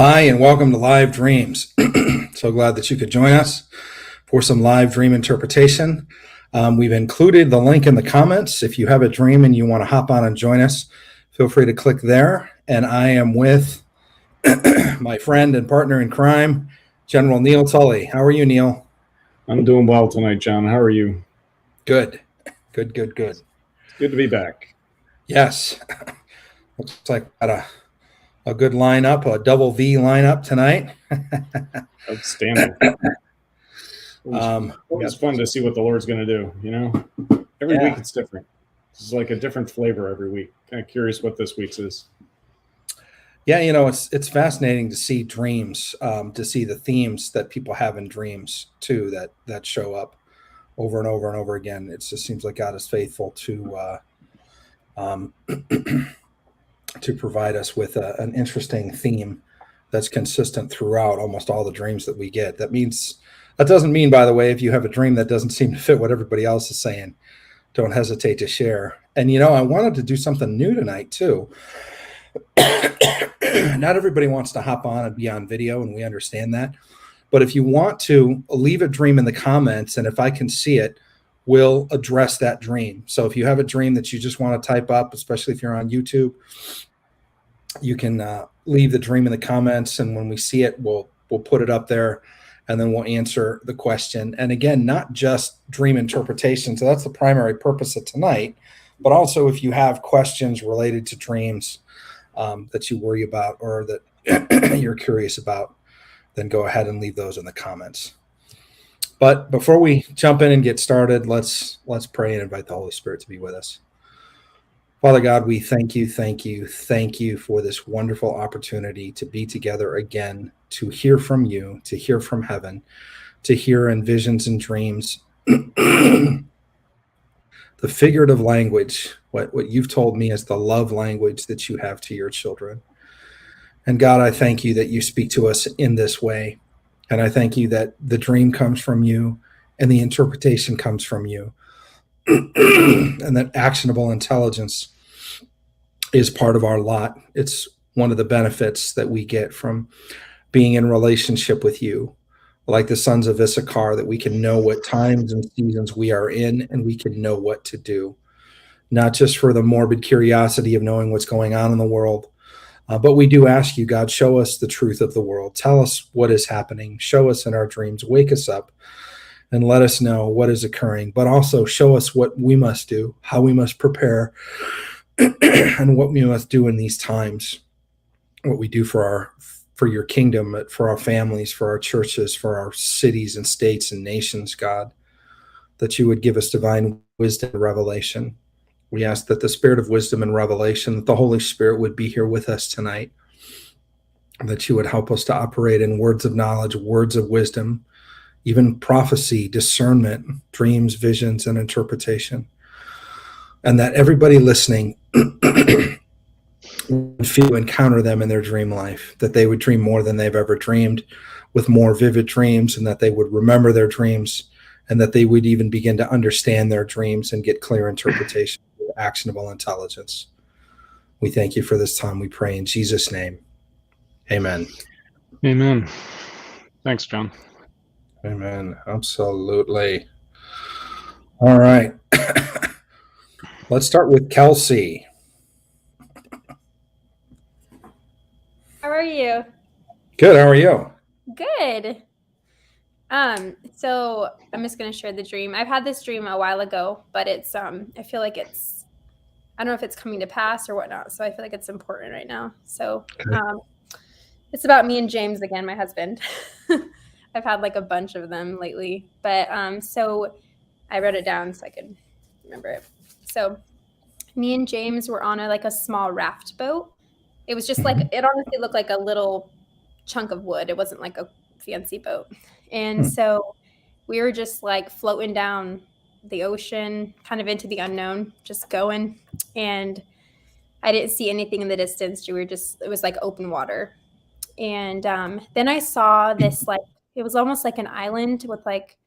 Hi, and welcome to Live Dreams. So glad that you could join us for some live dream interpretation. We've included the link in the comments. If you have a dream and you want to hop on and join us, feel free to click there. And I am with my friend and partner in crime, General Neil Tolley. How are you, Neil? I'm doing well tonight, John. How are you? Good. Good. It's good to be back. Yes. Looks like we got a good lineup, a double V lineup tonight. Outstanding. It's fun to see what the Lord's going to do, you know? Every week it's different. It's like a different flavor every week. Kind of curious what this week's is. Yeah, you know, it's fascinating to see dreams, to see the themes that people have in dreams too, that show up over and over and over again. It just seems like God is faithful to to provide us with an interesting theme that's consistent throughout almost all the dreams that we get. That doesn't mean, by the way, if you have a dream that doesn't seem to fit what everybody else is saying, don't hesitate to share. And, you know, I wanted to do something new tonight too. Not everybody wants to hop on and be on video, and we understand that. But if you want to, leave a dream in the comments, and if I can see it, we'll address that dream. So if you have a dream that you just want to type up, especially if you're on YouTube, you can leave the dream in the comments, and when we see it, we'll put it up there, and then we'll answer the question. And again, not just dream interpretation. So that's the primary purpose of tonight, but also if you have questions related to dreams that you worry about or that you're curious about, then go ahead and leave those in the comments. But before we jump in and get started, let's pray and invite the Holy Spirit to be with us. Father God, we thank you for this wonderful opportunity to be together again, to hear from you, to hear from heaven, to hear in visions and dreams the figurative language, what you've told me is the love language that you have to your children. And God, I thank you that you speak to us in this way. And I thank you that the dream comes from you and the interpretation comes from you. And that actionable intelligence is part of our lot. It's one of the benefits that we get from being in relationship with you, like the sons of Issachar, that we can know what times and seasons we are in, and we can know what to do, not just for the morbid curiosity of knowing what's going on in the world, but we do ask you, God, show us the truth of the world. Tell us what is happening. Show us in our dreams. Wake us up and let us know what is occurring, but also show us what we must do, how we must prepare, and what we must do in these times, what we do for your kingdom, for our families, for our churches, for our cities and states and nations, God, that you would give us divine wisdom and revelation. We ask that the spirit of wisdom and revelation, that the Holy Spirit would be here with us tonight, that you would help us to operate in words of knowledge, words of wisdom, even prophecy, discernment, dreams, visions, and interpretation. And that everybody listening would feel encounter them in their dream life, that they would dream more than they've ever dreamed, with more vivid dreams, and that they would remember their dreams, and that they would even begin to understand their dreams and get clear interpretation with actionable intelligence. We thank you for this time. We pray in Jesus' name. Amen. Amen. Thanks, John. Amen. Absolutely. All right. Let's start with Kelsey. How are you? Good. How are you? Good. So I'm just going to share the dream. I've had this dream a while ago, but it's, I feel like I don't know if it's coming to pass or whatnot. So I feel like it's important right now. So, it's about me and James again, my husband. I've had like a bunch of them lately, but, so I wrote it down so I could remember it. So me and James were on a small raft boat. It was just it honestly looked like a little chunk of wood. It wasn't like a fancy boat. And so we were just like floating down the ocean, kind of into the unknown, just going. And I didn't see anything in the distance. It was like open water. And then I saw this, it was almost like an island with like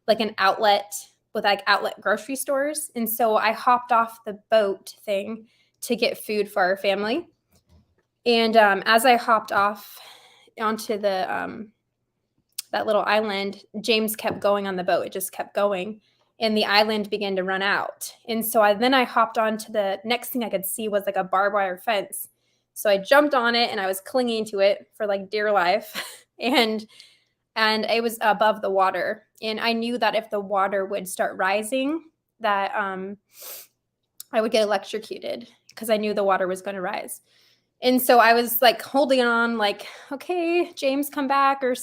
an outlet with like outlet grocery stores. And so I hopped off the boat thing to get food for our family. And as I hopped off, onto the that little island, James kept going on the boat. It just kept going. And the island began to run out. And so I hopped onto the next thing I could see was like a barbed wire fence. So I jumped on it and I was clinging to it for like dear life. and it was above the water. And I knew that if the water would start rising, that I would get electrocuted because I knew the water was going to rise. And so I was like holding on, like, okay, James, come back, or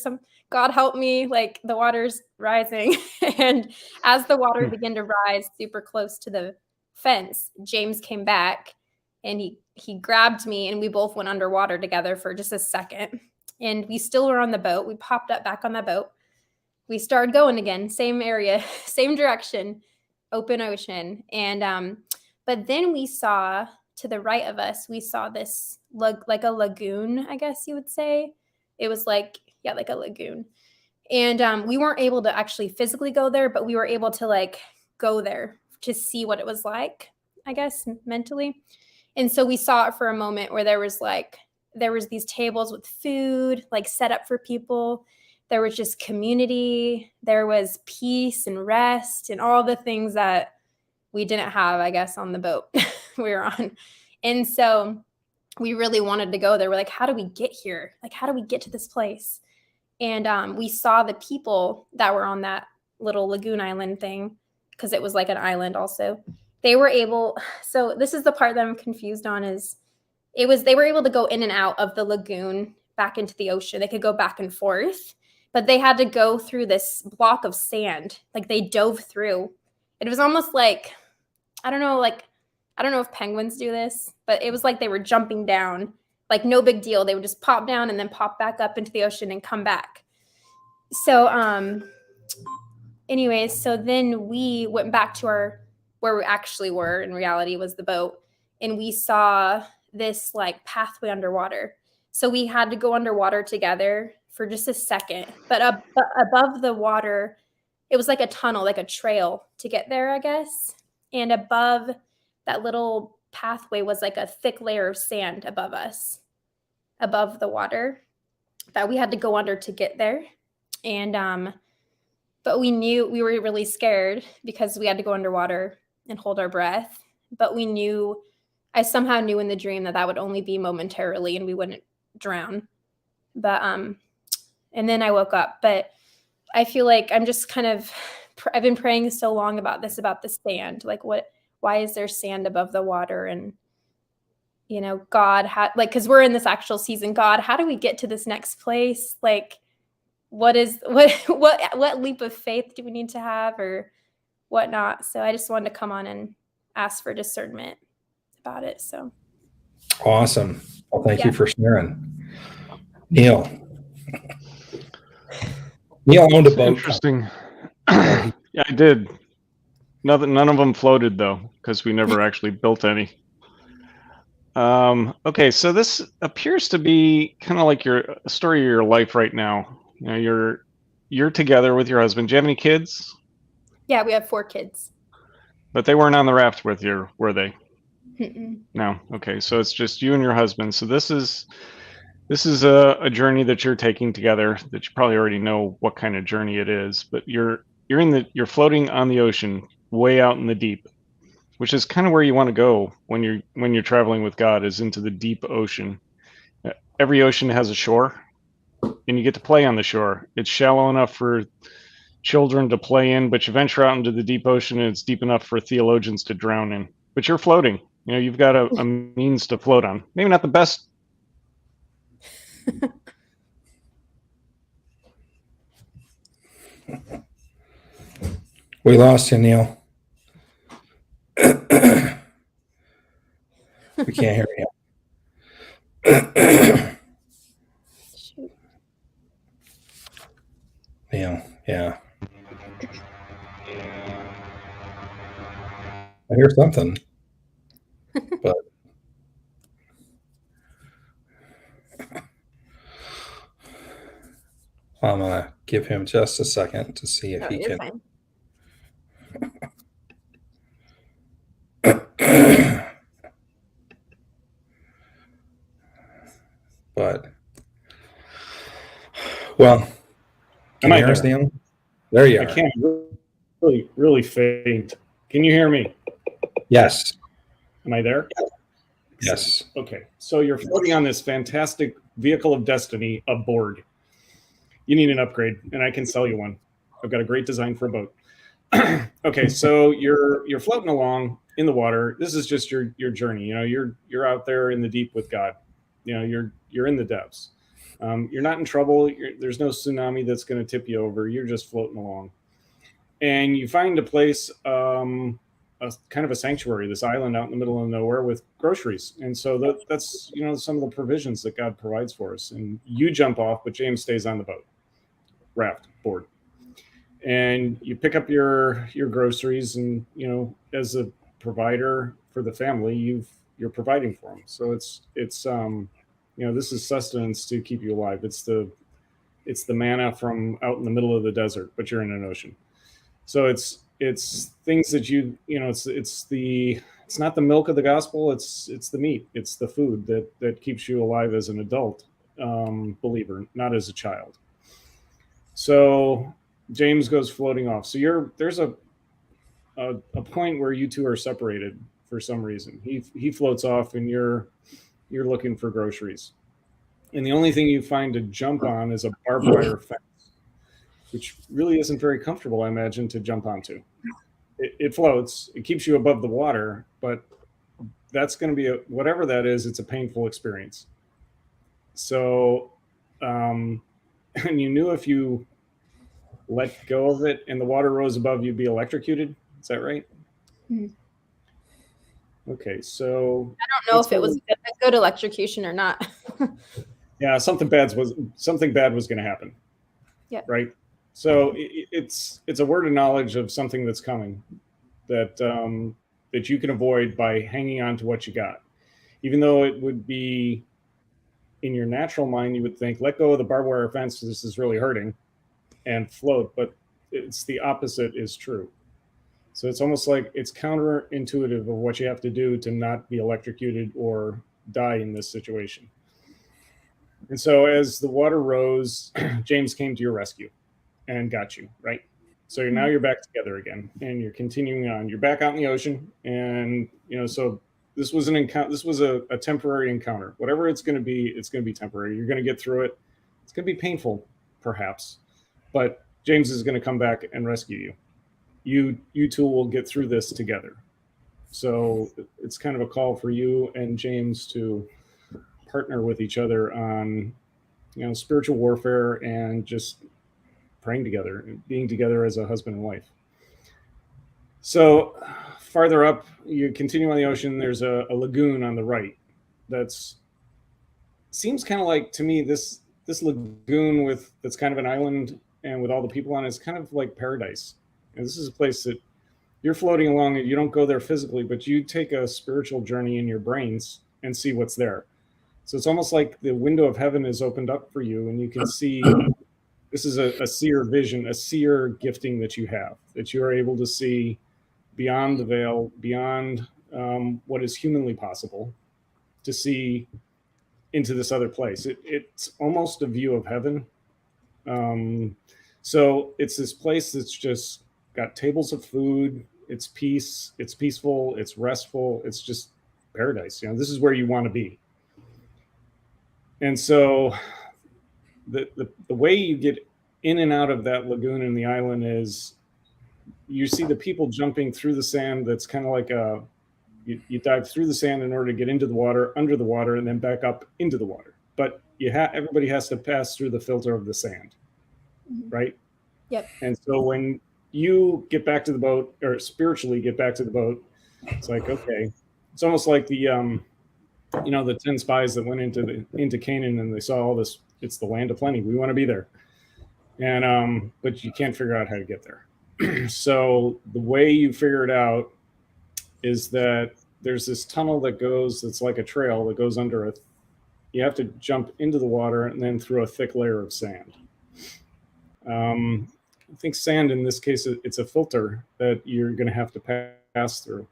God help me, like the water's rising. And as the water began to rise super close to the fence, James came back and he grabbed me and we both went underwater together for just a second. And we still were on the boat. We popped up back on the boat. We started going again, same area, same direction, open ocean. And but then we saw to the right of us, we saw this like a lagoon, I guess you would say. It was like a lagoon. And we weren't able to actually physically go there, but we were able to like go there to see what it was like, I guess, mentally. And so we saw it for a moment where there was these tables with food like set up for people. There was just community. There was peace and rest and all the things that we didn't have, I guess, on the boat we were on. And so we really wanted to go there. We're like, how do we get here? Like, how do we get to this place? And we saw the people that were on that little lagoon island thing, because it was like an island also. They were able, so this is the part that I'm confused on, is they were able to go in and out of the lagoon back into the ocean. They could go back and forth, but they had to go through this block of sand. Like they dove through. It was almost like, I don't know if penguins do this, but it was like they were jumping down, like no big deal. They would just pop down and then pop back up into the ocean and come back. So, anyways, so then we went back to where we actually were. In reality, was the boat, and we saw this like pathway underwater. So we had to go underwater together for just a second, but above the water, it was like a tunnel, like a trail to get there, I guess. And above that little pathway was like a thick layer of sand above us, above the water, that we had to go under to get there. And but we knew, we were really scared because we had to go underwater and hold our breath. But I somehow knew in the dream that would only be momentarily and we wouldn't drown. But and then I woke up. But I feel like I'm just I've been praying so long about the sand. Like, why is there sand above the water? And, God, because we're in this actual season, God, how do we get to this next place? Like, what leap of faith do we need to have or whatnot? So I just wanted to come on and ask for discernment about it. So awesome. Well, thank you for sharing. Neil owned a boat. Interesting. Yeah, I did. None of them floated though, because we never actually built any. Okay, so this appears to be kind of like your story of your life right now. You're together with your husband. Do you have any kids? Yeah, we have 4 kids. But they weren't on the raft with you, were they? Mm-mm. No. Okay, so it's just you and your husband. So this is a journey that you're taking together, that you probably already know what kind of journey it is, but you're floating on the ocean way out in the deep, which is kind of where you want to go when you're traveling with God, is into the deep ocean. Every ocean has a shore, and you get to play on the shore. It's shallow enough for children to play in, but you venture out into the deep ocean and it's deep enough for theologians to drown in. But you're floating. You've got a means to float on. Maybe not the best. We lost you, Neil. We can't hear you. Shoot. Neil, yeah. I hear something, but I'm gonna give him just a second to see if he You're can. fine. But Well, can Am I you hear us, there? Neil? There you I are. can't really, really faint. Can you hear me? Yes. Am I there? Yes. Okay. So you're floating on this fantastic vehicle of destiny aboard. You need an upgrade, and I can sell you one. I've got a great design for a boat. Okay, so you're floating along in the water. This is just your journey. You know, you're out there in the deep with God. You know, you're in the depths. You're not in trouble. There's no tsunami that's going to tip you over. You're just floating along, and you find a place, a kind of a sanctuary, this island out in the middle of nowhere with groceries. And so that's some of the provisions that God provides for us. And you jump off, but James stays on the boat, raft, board. And you pick up your groceries, and as a provider for the family, you're providing for them. So it's this is sustenance to keep you alive. It's the manna from out in the middle of the desert, but you're in an ocean. So it's things that it's not the milk of the gospel. It's the meat. It's the food that keeps you alive as an adult believer, not as a child. So James goes floating off. So there's a point where you two are separated for some reason. He floats off, and you're looking for groceries. And the only thing you find to jump on is a barbed wire fence, which really isn't very comfortable, I imagine, to jump onto. It floats. It keeps you above the water, but that's going to be whatever that is. It's a painful experience. So, and you knew if you let go of it and the water rose above, you'd be electrocuted. Is that right? Mm-hmm. Okay, so I don't know if it was a good electrocution or not. Yeah, something bad was going to happen. Yeah. Right. So it's a word of knowledge of something that's coming that you can avoid by hanging on to what you got, even though it would be in your natural mind, you would think, let go of the barbed wire fence. This is really hurting, and float. But it's the opposite is true. So it's almost like it's counterintuitive of what you have to do to not be electrocuted or die in this situation. And so as the water rose, James came to your rescue and got you, right? So now you're back together again, and you're continuing on. You're back out in the ocean, and so this was an encounter. This was a temporary encounter. Whatever it's going to be temporary. You're going to get through it. It's going to be painful, perhaps, but James is going to come back and rescue you. You two will get through this together. So it's kind of a call for you and James to partner with each other on, spiritual warfare and just praying together and being together as a husband and wife. So farther up, you continue on the ocean. There's a lagoon on the right. Seems kind of like, to me, this lagoon that's kind of an island and with all the people on it, it's kind of like paradise. And this is a place that you're floating along, and you don't go there physically, but you take a spiritual journey in your brains and see what's there. So it's almost like the window of heaven is opened up for you, and you can see. This is a seer vision, a seer gifting that you have, that you are able to see beyond the veil, beyond what is humanly possible, to see into this other place. It's almost a view of heaven. So it's this place that's just got tables of food. It's peace. It's peaceful. It's restful. It's just paradise. This is where you want to be. And so the way you get in and out of that lagoon in the island is you see the people jumping through the sand. That's kind of like you dive through the sand in order to get into the water, under the water, and then back up into the water. But everybody has to pass through the filter of the sand, right? Yep. And so when you get back to the boat, or spiritually get back to the boat, it's like, okay, it's almost like the the 10 spies that went into Canaan, and they saw all this. It's the land of plenty. We want to be there, and but you can't figure out how to get there. So the way you figure it out is that there's this tunnel that's like a trail that goes under it. You have to jump into the water and then through a thick layer of sand. I think sand in this case, it's a filter that you're going to have to pass through.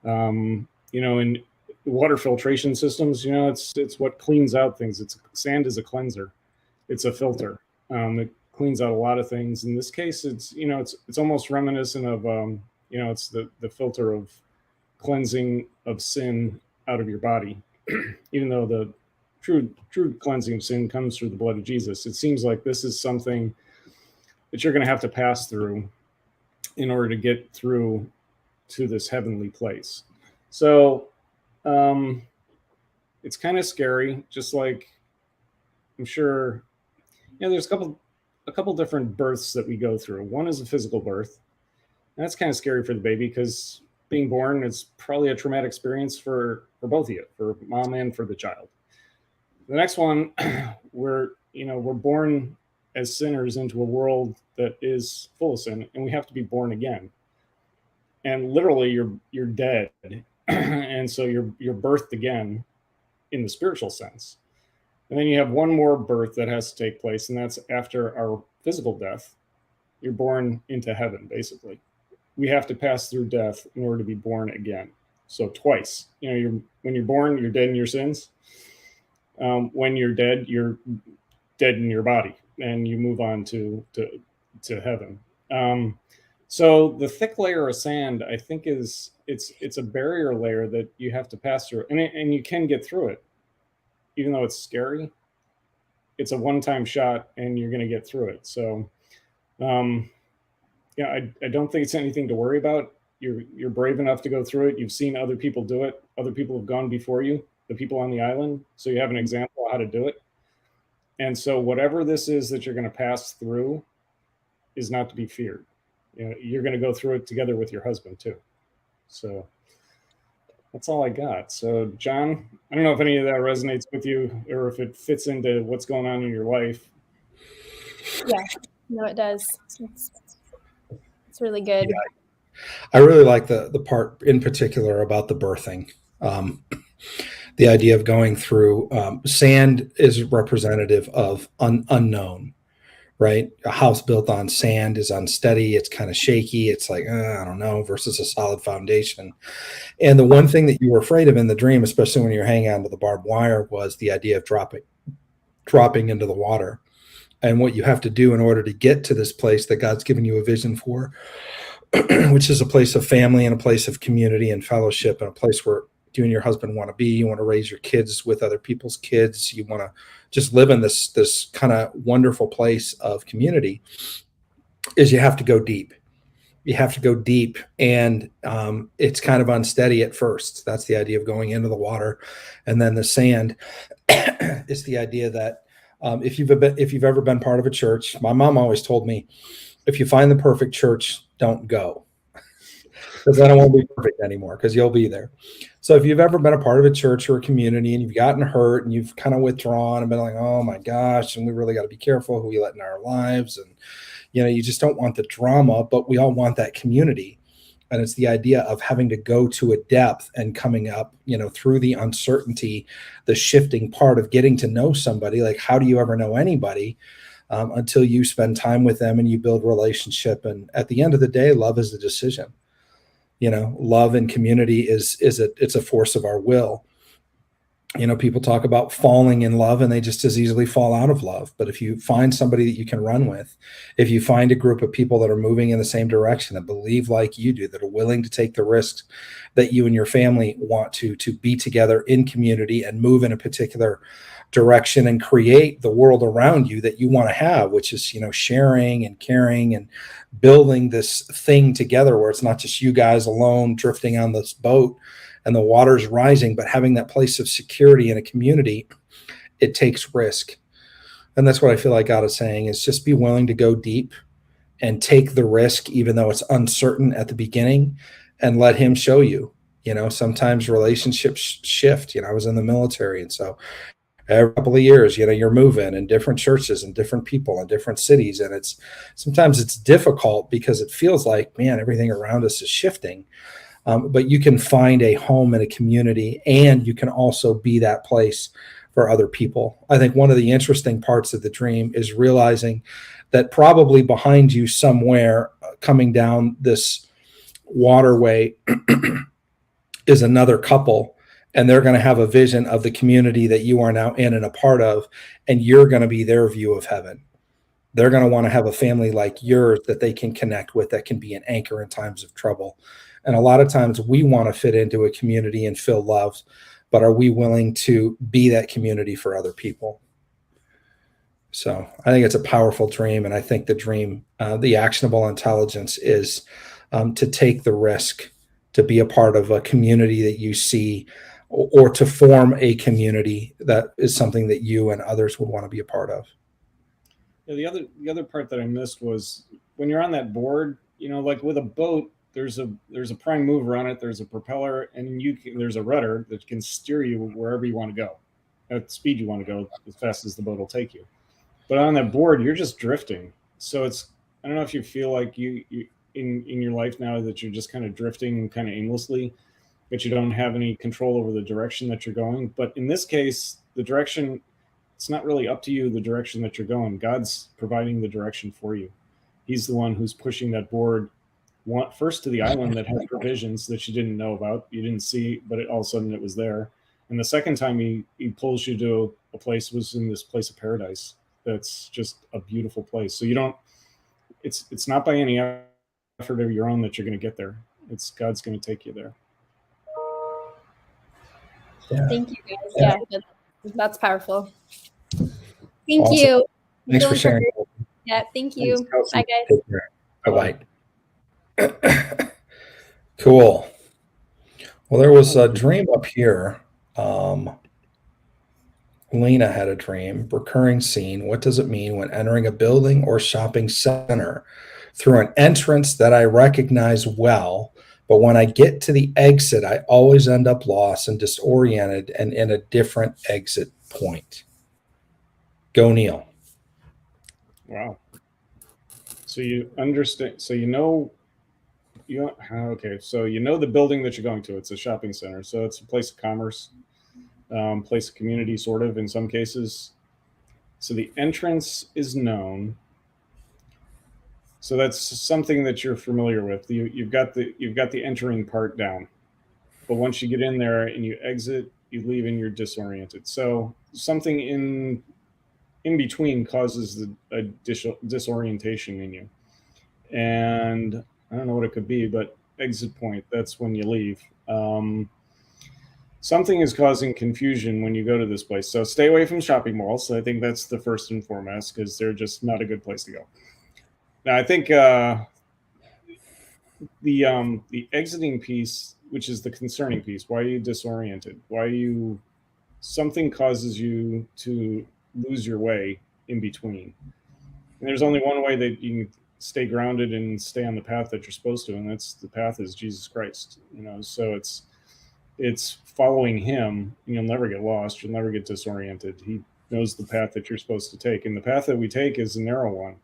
In water filtration systems, it's what cleans out things. Sand is a cleanser. It's a filter. It cleans out a lot of things. In this case, it's it's almost reminiscent of it's the filter of cleansing of sin out of your body. Even though the true cleansing of sin comes through the blood of Jesus, it seems like this is something that you're going to have to pass through in order to get through to this heavenly place. So it's kind of scary, just like I'm sure there's a couple different births that we go through. One is a physical birth, and that's kind of scary for the baby because being born is probably a traumatic experience for both of you, for mom and for the child. The next one, we're born as sinners into a world that is full of sin, and we have to be born again. And literally, you're dead, and so you're birthed again in the spiritual sense. And then you have one more birth that has to take place, and that's after our physical death. You're born into heaven, basically. We have to pass through death in order to be born again. So twice. When you're born, you're dead in your sins. When you're dead in your body, and you move on to heaven. So the thick layer of sand, I think, it's a barrier layer that you have to pass through, and you can get through it, even though it's scary. It's a one-time shot, and you're going to get through it. So, I don't think it's anything to worry about. You're brave enough to go through it. You've seen other people do it. Other people have gone before you, the people on the island. So you have an example of how to do it. And so whatever this is that you're going to pass through is not to be feared. You're going to go through it together with your husband too. So that's all I got. So John, I don't know if any of that resonates with you or if it fits into what's going on in your life. Yeah, no, it does. It's really good. Yeah. I really like the part in particular about the birthing. The idea of going through sand is representative of unknown, right? A house built on sand is unsteady. It's kind of shaky. It's like, I don't know, versus a solid foundation. And the one thing that you were afraid of in the dream, especially when you're hanging onto the barbed wire, was the idea of dropping into the water. And what you have to do in order to get to this place that God's given you a vision for, which is a place of family and a place of community and fellowship and a place where you and your husband want to be. You want to raise your kids with other people's kids. You want to just live in this kind of wonderful place of community. Is you have to go deep. You have to go deep, and it's kind of unsteady at first. That's the idea of going into the water, and then the sand is the idea that if you've ever been part of a church, my mom always told me, if you find the perfect church, don't go, because then it won't be perfect anymore, because you'll be there. So if you've ever been a part of a church or a community and you've gotten hurt and you've kind of withdrawn and been like, oh my gosh, and we really got to be careful who we let in our lives, and you just don't want the drama, but we all want that community. And it's the idea of having to go to a depth and coming up, through the uncertainty, the shifting part of getting to know somebody. Like, how do you ever know anybody until you spend time with them and you build relationship? And at the end of the day, love is a decision. Love and community it's a force of our will. People talk about falling in love and they just as easily fall out of love. But if you find somebody that you can run with, if you find a group of people that are moving in the same direction, that believe like you do, that are willing to take the risks that you and your family want to be together in community and move in a particular direction and create the world around you that you want to have, which is, sharing and caring and building this thing together where it's not just you guys alone drifting on this boat and the water's rising, but having that place of security in a community, it takes risk. And that's what I feel like God is saying, is just be willing to go deep and take the risk, even though it's uncertain at the beginning, and let him show you. Sometimes relationships shift. I was in the military, and so every couple of years, you're moving in different churches and different people in different cities. And sometimes it's difficult because it feels like, man, everything around us is shifting. But you can find a home and a community, and you can also be that place for other people. I think one of the interesting parts of the dream is realizing that probably behind you somewhere coming down this waterway is another couple, and they're going to have a vision of the community that you are now in and a part of, and you're going to be their view of heaven. they're going to want to have a family like yours that they can connect with, that can be an anchor in times of trouble. And a lot of times we want to fit into a community and feel loved, but are we willing to be that community for other people? So I think it's a powerful dream. And I think the dream, the actionable intelligence is to take the risk to be a part of a community that you see, or to form a community that is something that you and others would want to be a part of. Yeah, the other part that I missed was when you're on that board, like with a boat, there's a prime mover on it, there's a propeller, and there's a rudder that can steer you wherever you want to go, at the speed you want to go, as fast as the boat will take you. But on that board, you're just drifting. So I don't know if you feel like you in your life now that you're just kind of drifting kind of aimlessly, but you don't have any control over the direction that you're going. But in this case, the direction, it's not really up to you, the direction that you're going. God's providing the direction for you. He's the one who's pushing that board first to the island that has provisions that you didn't know about, you didn't see, but all of a sudden it was there. And the second time he pulls you to a place, was in this place of paradise. That's just a beautiful place. So it's not by any effort of your own that you're going to get there. It's God's going to take you there. Yeah. Thank you guys. Yeah, that's powerful. Thank awesome. You. Thanks for sharing. Yeah, thank you. Bye, guys. Bye-bye. Cool. Well, there was a dream up here. Lena had a dream. Recurring scene. What does it mean when entering a building or shopping center through an entrance that I recognize well, but when I get to the exit, I always end up lost and disoriented and in a different exit point? Go, Neil. Wow. So you understand. So okay. So the building that you're going to. It's a shopping center. So it's a place of commerce. Place of community, sort of, in some cases. So the entrance is known. So that's something that you're familiar with. You've got the entering part down, but once you get in there and you exit, you leave and you're disoriented. So something in between causes a disorientation in you, and I don't know what it could be, but exit point. That's when you leave. Something is causing confusion when you go to this place. So stay away from shopping malls. I think that's the first and foremost, because they're just not a good place to go. Now, I think the exiting piece, which is the concerning piece, why are you disoriented? Something causes you to lose your way in between. And there's only one way that you can stay grounded and stay on the path that you're supposed to, and that's the path is Jesus Christ. So it's following him, and you'll never get lost. You'll never get disoriented. He knows the path that you're supposed to take. And the path that we take is a narrow one.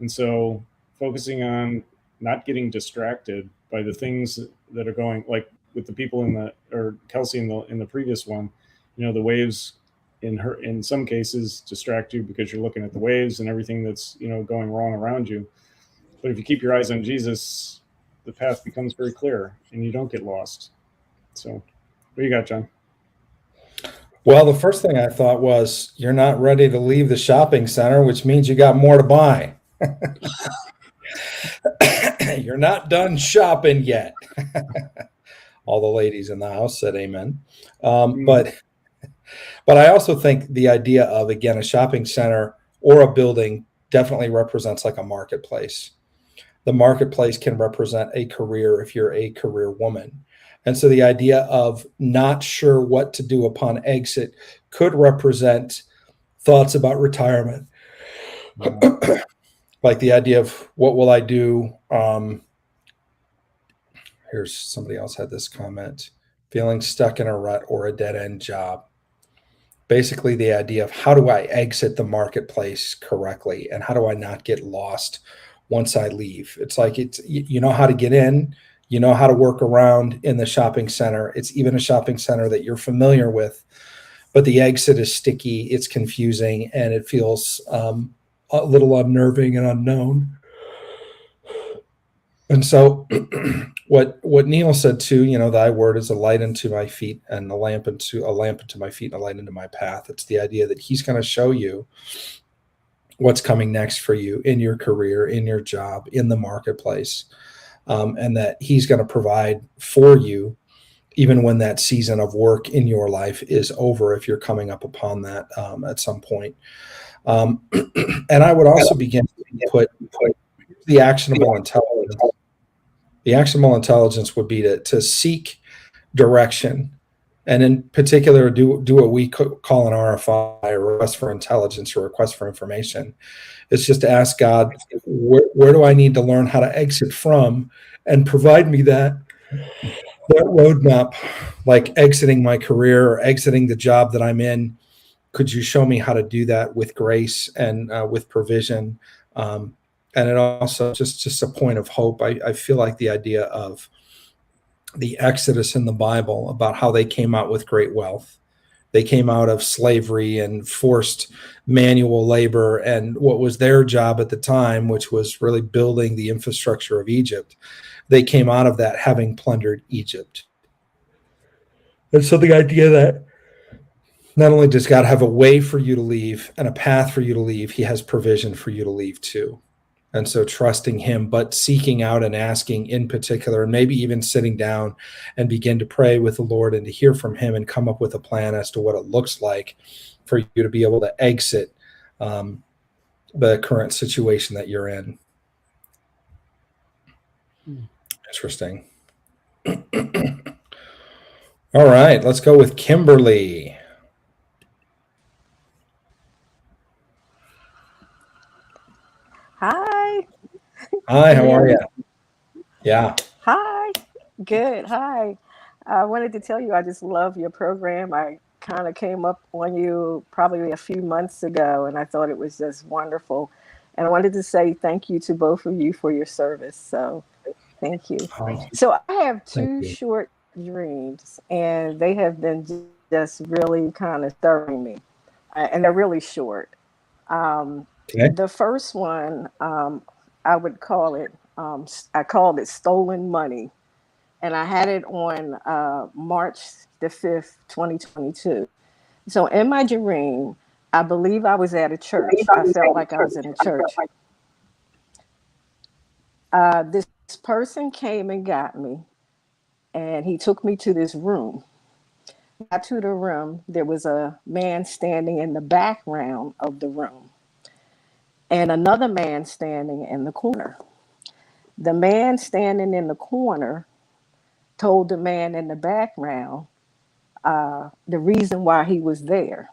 And so focusing on not getting distracted by the things that are going, like with the people or Kelsey in the previous one, the waves in some cases distract you because you're looking at the waves and everything that's, going wrong around you. But if you keep your eyes on Jesus, the path becomes very clear and you don't get lost. So what do you got, John? Well, the first thing I thought was you're not ready to leave the shopping center, which means you got more to buy. You're not done shopping yet. All the ladies in the house said amen. But I also think the idea of, again, a shopping center or a building definitely represents like a marketplace. The marketplace can represent a career if you're a career woman. And so the idea of not sure what to do upon exit could represent thoughts about retirement. Like the idea of what will I do? Here's somebody else had this comment, feeling stuck in a rut or a dead end job. Basically the idea of how do I exit the marketplace correctly? And how do I not get lost once I leave? It's like, you know how to get in, you know how to work around in the shopping center. It's even a shopping center that you're familiar with, but the exit is sticky, it's confusing, and it feels a little unnerving and unknown. And so what Neil said too, thy word is a light unto my feet and a lamp unto my feet and a light into my path. It's the idea that he's going to show you what's coming next for you in your career, in your job, in the marketplace, and that he's going to provide for you even when that season of work in your life is over, if you're coming up upon that at some point. And I would also begin to put the actionable intelligence. The actionable intelligence would be to seek direction, and in particular, do what we call an RFI, a request for intelligence, or request for information. It's just to ask God, where do I need to learn how to exit from, and provide me that roadmap, like exiting my career or exiting the job that I'm in. Could you show me how to do that with grace and with provision? And it also just a point of hope. I feel like the idea of the Exodus in the Bible, about how they came out with great wealth. They came out of slavery and forced manual labor and what was their job at the time, which was really building the infrastructure of Egypt. They came out of that having plundered Egypt. And so the idea that not only does God have a way for you to leave and a path for you to leave, he has provision for you to leave too. And so trusting him, but seeking out and asking in particular, and maybe even sitting down and begin to pray with the Lord and to hear from him and come up with a plan as to what it looks like for you to be able to exit the current situation that you're in. Interesting. All right, let's go with Kimberly. Hi. Hi, how are you? Yeah. Hi. Good. Hi. I wanted to tell you I just love your program. I kind of came up on you probably a few months ago, and I thought it was just wonderful. And I wanted to say thank you to both of you for your service. So thank you. Oh, So I have two thank you. short dreams, and they have been just really kind of stirring me. And they're really short. Okay. The first one, I would call it, I called it Stolen Money. And I had it on March the 5th, 2022. So in my dream, I believe I was at a church. I felt like I was in a church. This person came and got me, and he took me to this room. Got to the room, there was a man standing in the background of the room, and another man standing in the corner. The man standing in the corner told the man in the background the reason why he was there.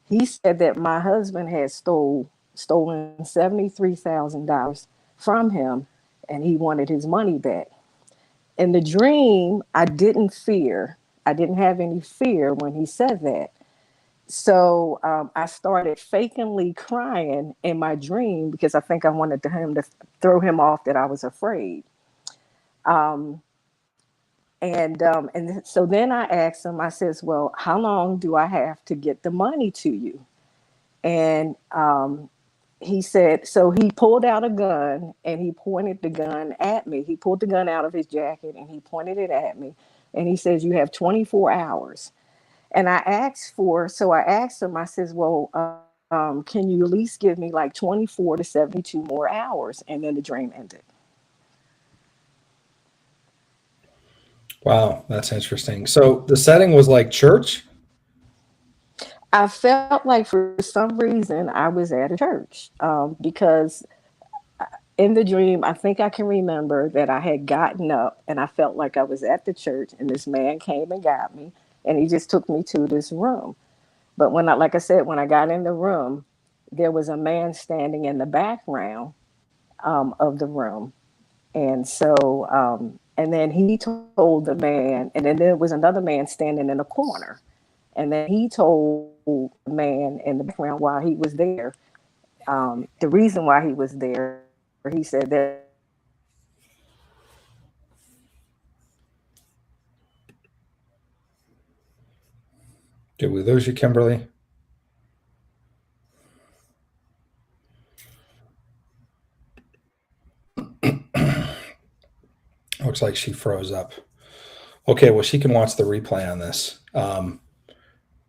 He said that my husband had stolen $73,000 from him, and he wanted his money back. In the dream, I didn't fear. I didn't have any fear when he said that. So I started fakingly crying in my dream because I think I wanted him to throw him off that I was afraid. And so then I asked him, I says, well, how long do I have to get the money to you? And he said, so he pulled out a gun and he pointed the gun at me. He pulled the gun out of his jacket and he pointed it at me. And he says, you have 24 hours. And I asked him, I says, well, can you at least give me like 24 to 72 more hours? And then the dream ended. Wow, that's interesting. So the setting was like church? I felt like for some reason I was at a church because in the dream, I think I can remember that I had gotten up and I felt like I was at the church and this man came and got me and he just took me to this room. But like I said, when I got in the room, there was a man standing in the background of the room. And so, and then he told the man, and then there was another man standing in the corner. And then he told the man in the background while he was there, the reason why he was there, he said that. Did we lose you, Kimberly? Looks like she froze up. Okay, well, she can watch the replay on this.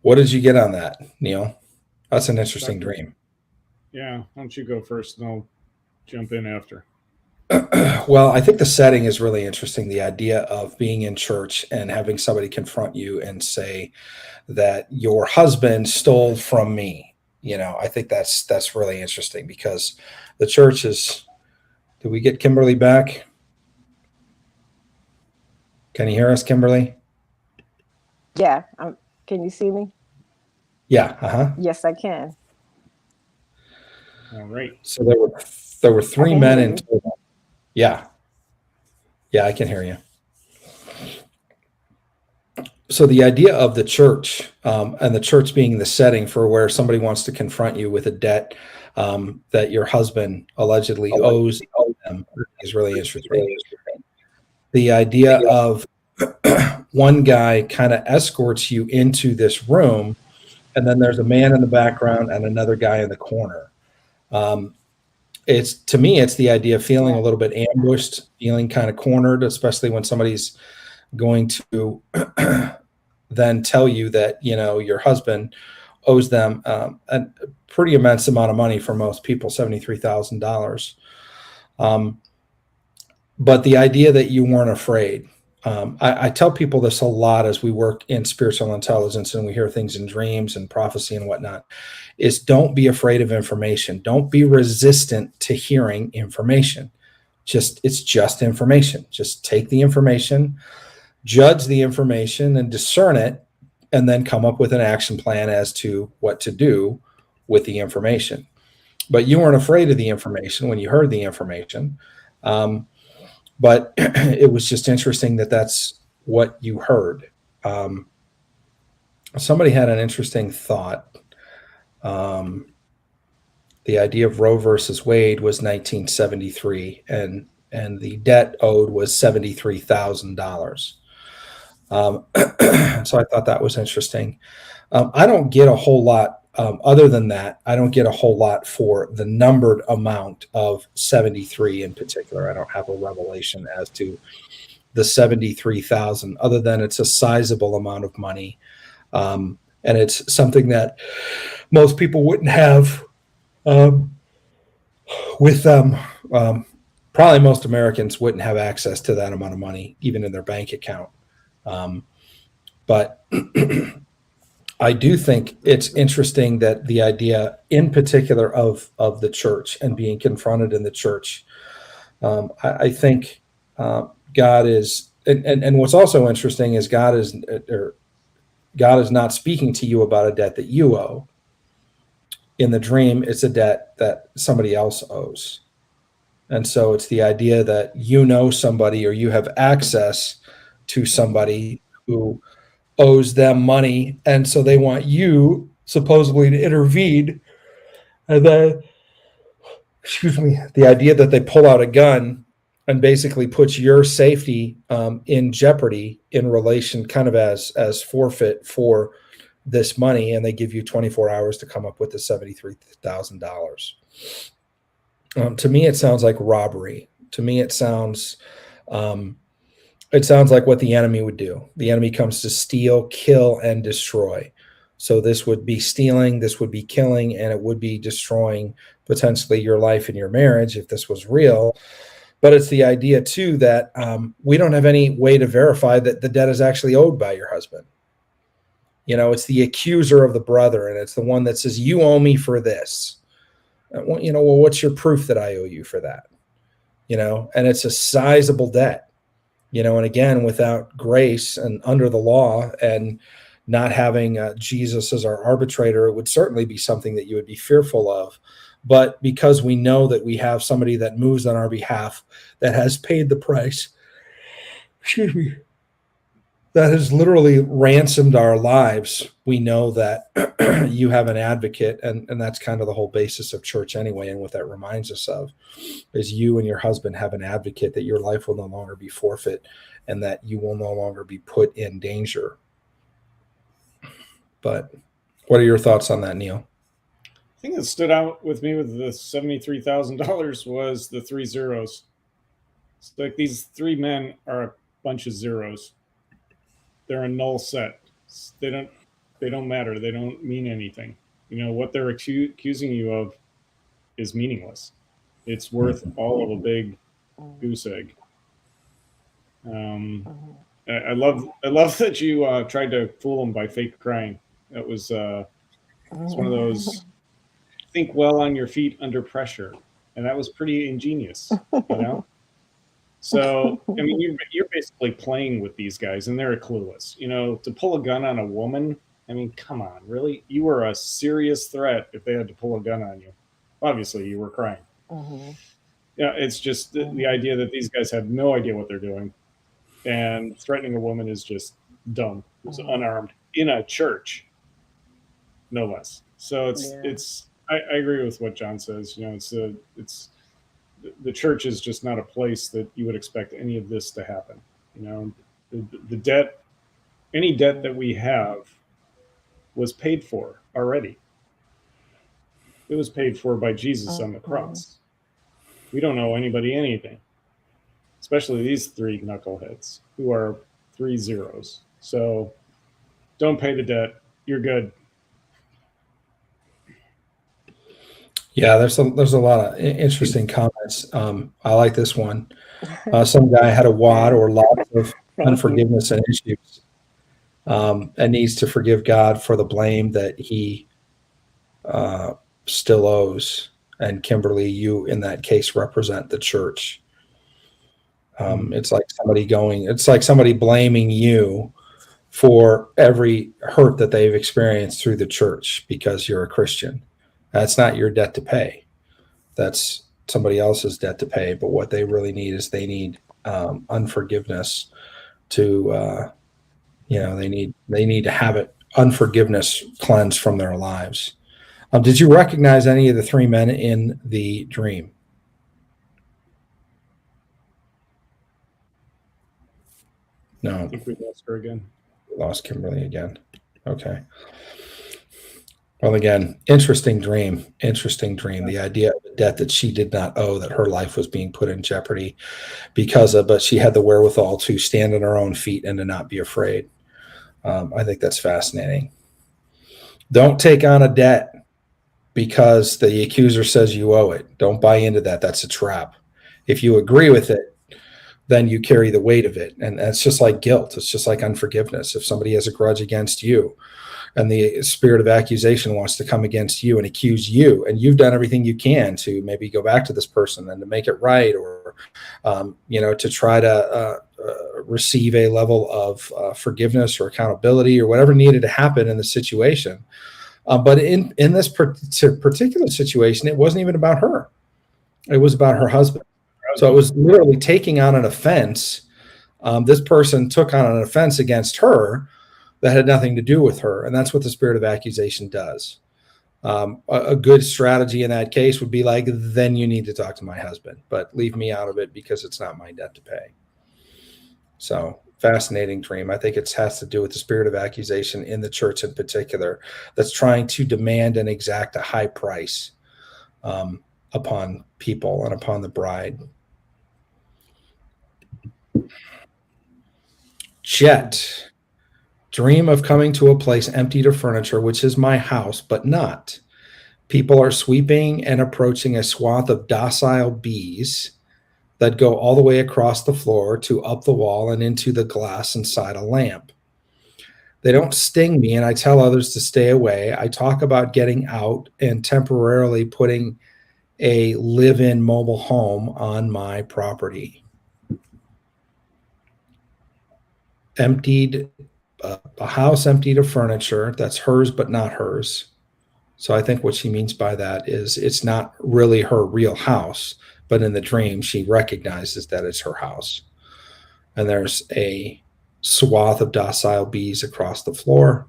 What did you get on that, Neil? That's an interesting dream. Yeah, why don't you go first and I'll jump in after. Well, I think the setting is really interesting. The idea of being in church and having somebody confront you and say that your husband stole from me. I think that's really interesting because the church is. Did we get Kimberly back? Can you hear us, Kimberly? Yeah. Can you see me? Yeah. Uh-huh. Yes, I can. All right. So there were I three can men hear in you. total. Yeah. Yeah, I can hear you. So the idea of the church and the church being the setting for where somebody wants to confront you with a debt that your husband allegedly owes them is really interesting. The idea of one guy kind of escorts you into this room, and then there's a man in the background and another guy in the corner. It's to me, it's the idea of feeling a little bit ambushed, feeling kind of cornered, especially when somebody's going to then tell you that your husband owes them a pretty immense amount of money for most people, $73,000. But the idea that you weren't afraid. I tell people this a lot as we work in spiritual intelligence and we hear things in dreams and prophecy and whatnot, is don't be afraid of information. Don't be resistant to hearing information. It's just information. Just take the information, judge the information and discern it, and then come up with an action plan as to what to do with the information. But you weren't afraid of the information when you heard the information. But it was just interesting that that's what you heard. Somebody had an interesting thought. The idea of Roe versus Wade was 1973, and the debt owed was $73,000. So I thought that was interesting. I don't get a whole lot other than that. I don't get a whole lot for the numbered amount of 73 in particular. I don't have a revelation as to the 73,000 other than it's a sizable amount of money. And it's something that most people wouldn't have with them. Probably most Americans wouldn't have access to that amount of money, even in their bank account. But I do think it's interesting that the idea in particular of the church and being confronted in the church, I think God is, and what's also interesting is God is not speaking to you about a debt that you owe. In the dream, it's a debt that somebody else owes. And so it's the idea that somebody or you have access to somebody who owes them money, and so they want you supposedly to intervene. And then, the idea that they pull out a gun and basically puts your safety in jeopardy in relation, kind of as forfeit for this money, and they give you 24 hours to come up with the $73,000. To me, it sounds like robbery. To me, it sounds like what the enemy would do. The enemy comes to steal, kill, and destroy. So this would be stealing, this would be killing, and it would be destroying potentially your life and your marriage if this was real. But it's the idea, too, that we don't have any way to verify that the debt is actually owed by your husband. It's the accuser of the brother, and it's the one that says, you owe me for this. Well, what's your proof that I owe you for that? And it's a sizable debt. And again, without grace and under the law and not having Jesus as our arbitrator, it would certainly be something that you would be fearful of. But because we know that we have somebody that moves on our behalf, that has paid the price, that has literally ransomed our lives, we know that you have an advocate. And that's kind of the whole basis of church anyway. And what that reminds us of is you and your husband have an advocate, that your life will no longer be forfeit and that you will no longer be put in danger. But what are your thoughts on that, Neil? The thing that stood out with me with the $73,000 was the 3 zeros. It's like these 3 men are a bunch of zeros. They're a null set. They don't matter. They don't mean anything. What they're accusing you of is meaningless. It's worth all of a big goose egg. I love that you tried to fool them by fake crying. That was it's one of those think well on your feet under pressure, and that was pretty ingenious, you know. So I mean, you're basically playing with these guys, and they're clueless. You know, to pull a gun on a woman. I mean, come on, really? You were a serious threat if they had to pull a gun on you. Obviously, you were crying. Yeah, it's just the idea that these guys have no idea what they're doing, and threatening a woman is just dumb. It's unarmed in a church, no less. So it's. I agree with what John says. You know, it's the church is just not a place that you would expect any of this to happen. You know, the debt, any debt that we have, was paid for already. It was paid for by Jesus on the cross. We don't owe anybody anything, especially these three knuckleheads who are 3 zeros. So don't pay the debt. You're good. Yeah, there's a lot of interesting comments. I like this one. Some guy had a wad or lots of unforgiveness and issues, and needs to forgive God for the blame that he still owes. And Kimberly, you in that case represent the church. It's like somebody blaming you for every hurt that they've experienced through the church because you're a Christian. That's not your debt to pay. That's somebody else's debt to pay. But what they really need is they need unforgiveness to, they need to have it unforgiveness cleansed from their lives. Did you recognize any of the three men in the dream? No. I think we lost her again. We lost Kimberly again. Okay. Well, again, interesting dream. The idea of a debt that she did not owe, that her life was being put in jeopardy because of, but she had the wherewithal to stand on her own feet and to not be afraid. I think that's fascinating. Don't take on a debt because the accuser says you owe it. Don't buy into that. That's a trap. If you agree with it, then you carry the weight of it. And it's just like guilt. It's just like unforgiveness. If somebody has a grudge against you, and the spirit of accusation wants to come against you and accuse you, and you've done everything you can to maybe go back to this person and to make it right, or to try to receive a level of forgiveness or accountability or whatever needed to happen in the situation. But in this particular situation, it wasn't even about her. It was about her husband. So it was literally taking on an offense. This person took on an offense against her that had nothing to do with her. And that's what the spirit of accusation does. A good strategy in that case would be like, then you need to talk to my husband, but leave me out of it because it's not my debt to pay. So fascinating dream. I think it has to do with the spirit of accusation in the church in particular, that's trying to demand and exact a high price upon people and upon the bride. Jet. Dream of coming to a place emptied of furniture, which is my house, but not. People are sweeping and approaching a swath of docile bees that go all the way across the floor to up the wall and into the glass inside a lamp. They don't sting me, and I tell others to stay away. I talk about getting out and temporarily putting a live-in mobile home on my property. Emptied. A house emptied of furniture that's hers but not hers. So I think what she means by that is it's not really her real house, but in the dream she recognizes that it's her house. And there's a swath of docile bees across the floor.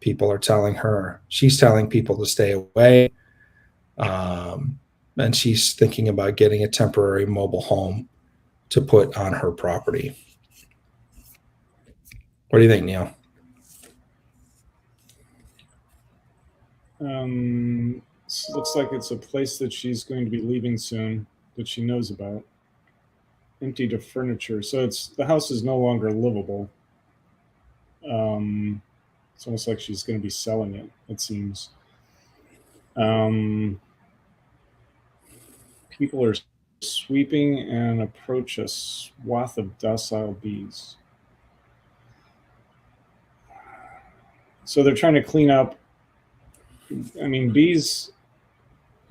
People are telling her, she's telling people to stay away. And she's thinking about getting a temporary mobile home to put on her property. What do you think, Neil? Looks like it's a place that she's going to be leaving soon, that she knows about. Emptied of furniture, so the house is no longer livable. It's almost like she's going to be selling it. It seems. People are sweeping and approach a swath of docile bees. So they're trying to clean up. I mean, bees,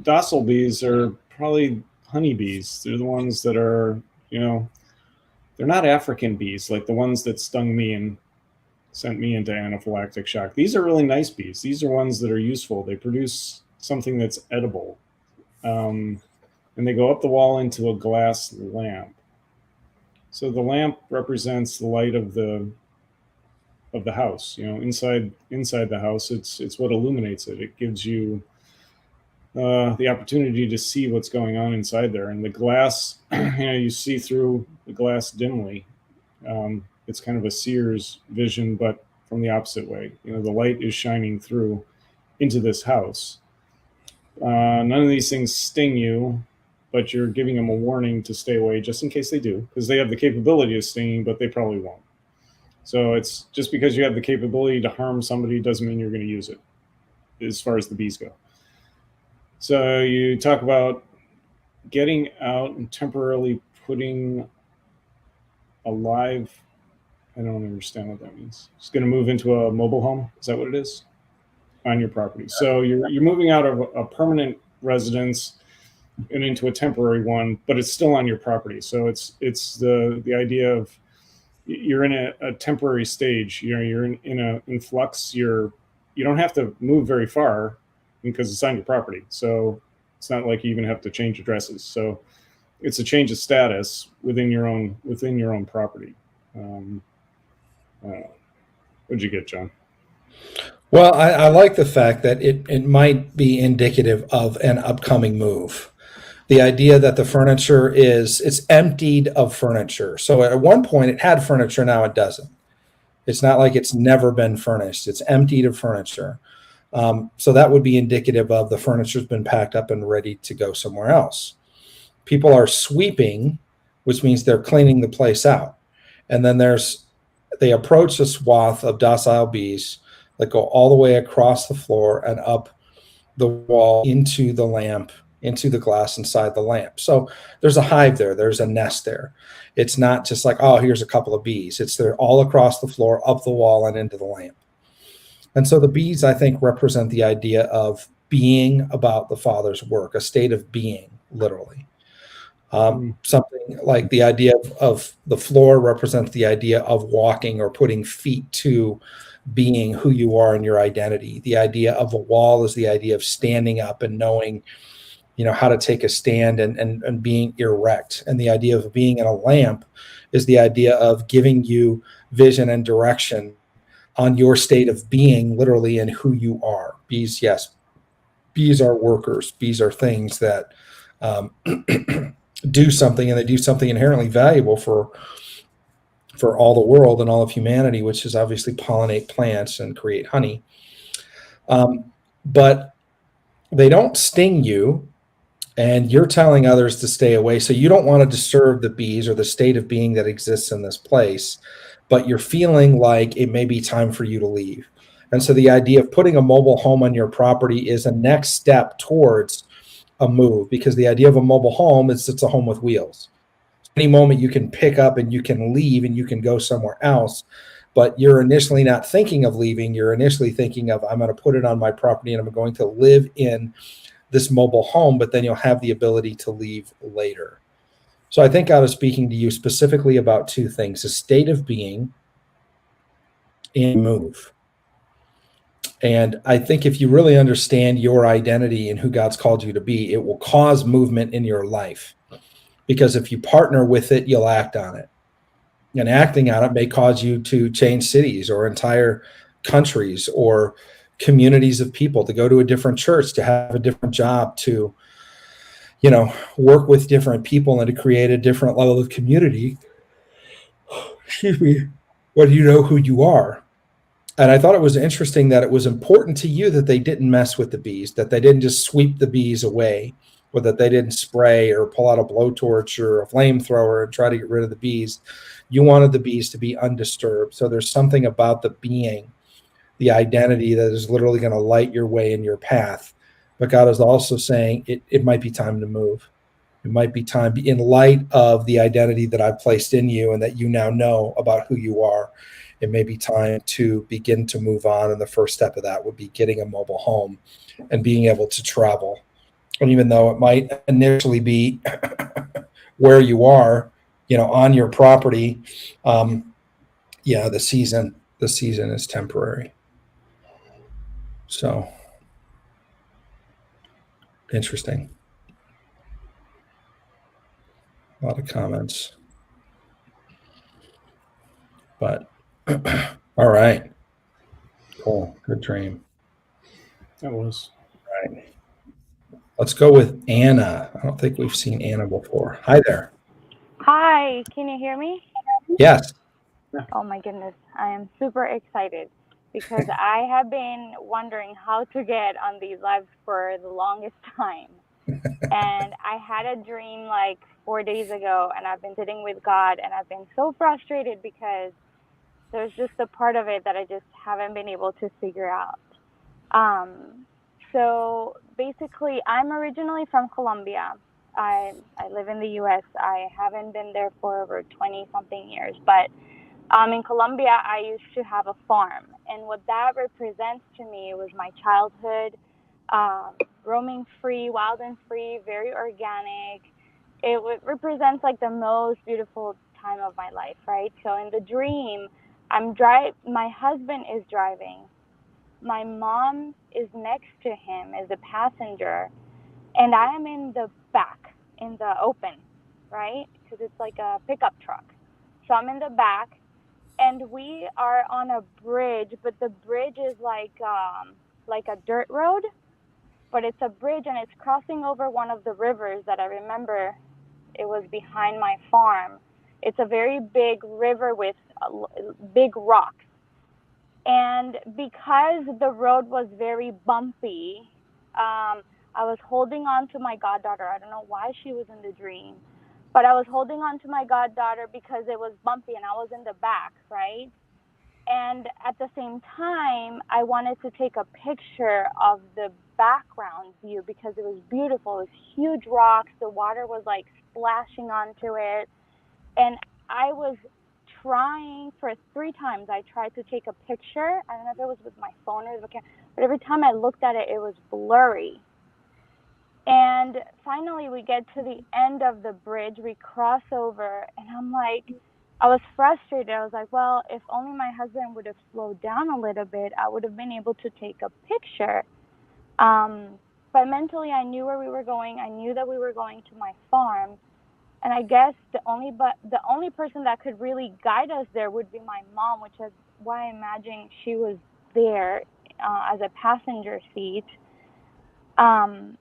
docile bees are probably honeybees. They're the ones that are, they're not African bees like the ones that stung me and sent me into anaphylactic shock. These are really nice bees. These are ones that are useful. They produce something that's edible. And they go up the wall into a glass lamp. So the lamp represents the light of the house. Inside the house, it's what illuminates it. It gives you the opportunity to see what's going on inside there. And the glass, you see through the glass dimly. It's kind of a seer's vision, but from the opposite way. The light is shining through into this house. None of these things sting you, but you're giving them a warning to stay away just in case they do, because they have the capability of stinging, but they probably won't. So it's just because you have the capability to harm somebody doesn't mean you're going to use it, as far as the bees go. So you talk about getting out and temporarily putting a live, I don't understand what that means. It's going to move into a mobile home. Is that what it is? On your property. So you're moving out of a permanent residence and into a temporary one, but it's still on your property. So it's the idea of you're in a temporary stage. You're in flux. You don't have to move very far because it's on your property. So it's not like you even have to change addresses. So it's a change of status within your own property. What'd you get, John? Well, I like the fact that it might be indicative of an upcoming move. The idea that the furniture it's emptied of furniture. So at one point it had furniture, now it doesn't. It's not like it's never been furnished. It's emptied of furniture. So that would be indicative of the furniture's been packed up and ready to go somewhere else. People are sweeping, which means they're cleaning the place out. And then they approach a swath of docile bees that go all the way across the floor and up the wall into the lamp, into the glass inside the lamp. So there's a hive there. There's a nest there. It's not just like, oh, here's a couple of bees. They're all across the floor, up the wall, and into the lamp. And so the bees, I think, represent the idea of being about the Father's work, a state of being, literally. Something like the idea of the floor represents the idea of walking or putting feet to being who you are in your identity. The idea of a wall is the idea of standing up and knowing, how to take a stand and being erect. And the idea of being in a lamp is the idea of giving you vision and direction on your state of being, literally, and who you are. Bees, yes. Bees are workers. Bees are things that do something, and they do something inherently valuable for all the world and all of humanity, which is obviously pollinate plants and create honey. But they don't sting you, and you're telling others to stay away. So you don't want to disturb the bees or the state of being that exists in this place, but you're feeling like it may be time for you to leave. And so the idea of putting a mobile home on your property is a next step towards a move, because the idea of a mobile home is it's a home with wheels. Any moment you can pick up and you can leave and you can go somewhere else, but you're initially not thinking of leaving. You're initially thinking of, I'm going to put it on my property and I'm going to live in this mobile home, but then you'll have the ability to leave later. So I think God is speaking to you specifically about two things: a state of being and move. And I think if you really understand your identity and who God's called you to be, it will cause movement in your life. Because if you partner with it, you'll act on it. And acting on it may cause you to change cities or entire countries or communities of people, to go to a different church, to have a different job, to, work with different people and to create a different level of community. Excuse me. When you know who you are. And I thought it was interesting that it was important to you that they didn't mess with the bees, that they didn't just sweep the bees away, or that they didn't spray or pull out a blowtorch or a flamethrower and try to get rid of the bees. You wanted the bees to be undisturbed. So there's something about the being, the identity, that is literally going to light your way in your path. But God is also saying it might be time to move. It might be time, in light of the identity that I've placed in you and that you now know about who you are, it may be time to begin to move on. And the first step of that would be getting a mobile home and being able to travel. And even though it might initially be where you are, on your property, the season is temporary. So interesting. A lot of comments, but all right, cool, good dream. That was. All right, let's go with Anna. I don't think we've seen Anna before. Hi there. Hi, can you hear me? Yes. Oh my goodness, I am super excited because I have been wondering how to get on these lives for the longest time. And I had a dream like 4 days ago, and I've been sitting with God, and I've been so frustrated because there's just a part of it that I just haven't been able to figure out. So basically, I'm originally from Colombia. I live in the U.S. I haven't been there for over 20-something years, but in Colombia, I used to have a farm, and what that represents to me was my childhood, roaming free, wild and free, very organic. It represents like the most beautiful time of my life, right? So in the dream, my husband is driving. My mom is next to him as a passenger, and I am in the back, in the open, right? Because it's like a pickup truck. So I'm in the back, and we are on a bridge, but the bridge is like a dirt road, but it's a bridge, and it's crossing over one of the rivers that I remember. It was behind my farm. It's a very big river with big rocks. And because the road was very bumpy, I was holding on to my goddaughter. I don't know why she was in the dream, but I was holding on to my goddaughter because it was bumpy and I was in the back, right? And at the same time, I wanted to take a picture of the background view because it was beautiful. It was huge rocks. The water was like splashing onto it. And I was trying for 3 times. I tried to take a picture. I don't know if it was with my phone or the camera, but every time I looked at it, it was blurry. And finally, we get to the end of the bridge. We cross over, and I'm like, I was frustrated. I was like, well, if only my husband would have slowed down a little bit, I would have been able to take a picture. But mentally, I knew where we were going. I knew that we were going to my farm. And I guess the only person that could really guide us there would be my mom, which is why I imagine she was there as a passenger seat. And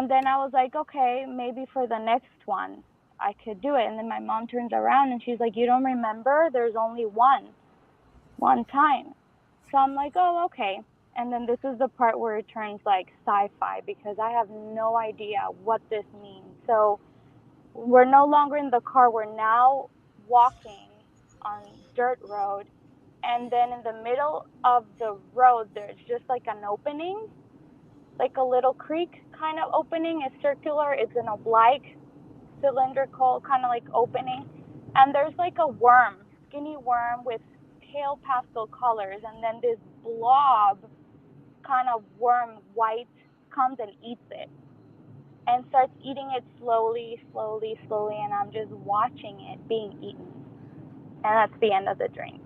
then I was like, okay, maybe for the next one I could do it. And then my mom turns around and she's like, you don't remember? There's only one time. So I'm like, oh, okay. And then this is the part where it turns like sci-fi because I have no idea what this means. So we're no longer in the car. We're now walking on dirt road. And then in the middle of the road, there's just like an opening, like a little creek kind of opening. It's circular. It's an oblique, cylindrical kind of like opening. And there's like a worm, skinny worm with pale pastel colors. And then this blob kind of worm, white, comes and eats it. And starts eating it slowly, and I'm just watching it being eaten. And that's the end of the dream.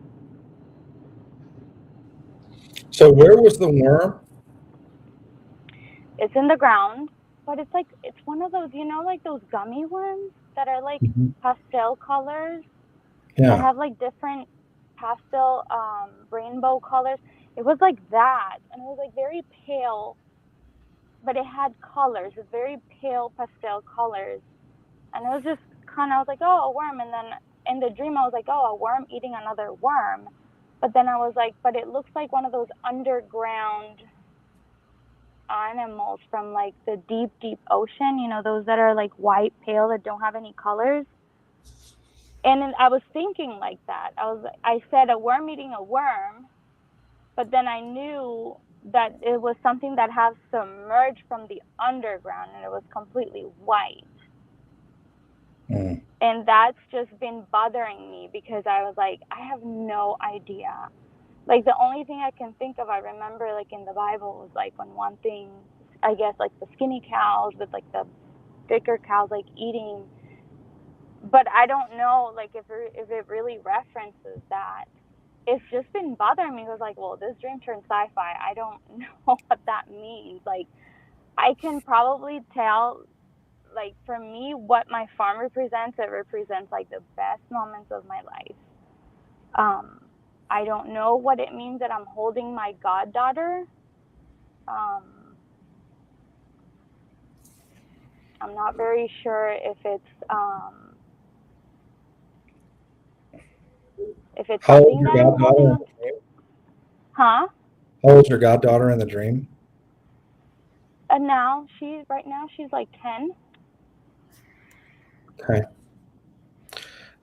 So where was the worm? It's in the ground, but it's one of those, like those gummy worms that are like pastel colors. Yeah. That have like different pastel rainbow colors. It was like that, and it was like very pale, but it had colors, very pale pastel colors. And it was just kind of, I was like, oh, a worm. And then in the dream, I was like, oh, a worm eating another worm. But then I was like, but it looks like one of those underground animals from like the deep, deep ocean, those that are like white, pale, that don't have any colors. And then I was thinking like that. I said a worm eating a worm, but then I knew that it was something that has submerged from the underground and it was completely white. Mm. And that's just been bothering me because I was like, I have no idea. Like the only thing I can think of, I remember like in the Bible was like when one thing, I guess like the skinny cows with like the bigger cows like eating, but I don't know like if it really references that. It's just been bothering me. It was like, well, this dream turned sci-fi. I don't know what that means. Like I can probably tell, like for me, what my farm represents. It represents like the best moments of my life. I don't know what it means that I'm holding my goddaughter. Um, I'm not very sure if it's How old's something your that I'm goddaughter holding in on. the dream? Huh? How old's your goddaughter in the dream? And now she's like 10. Okay.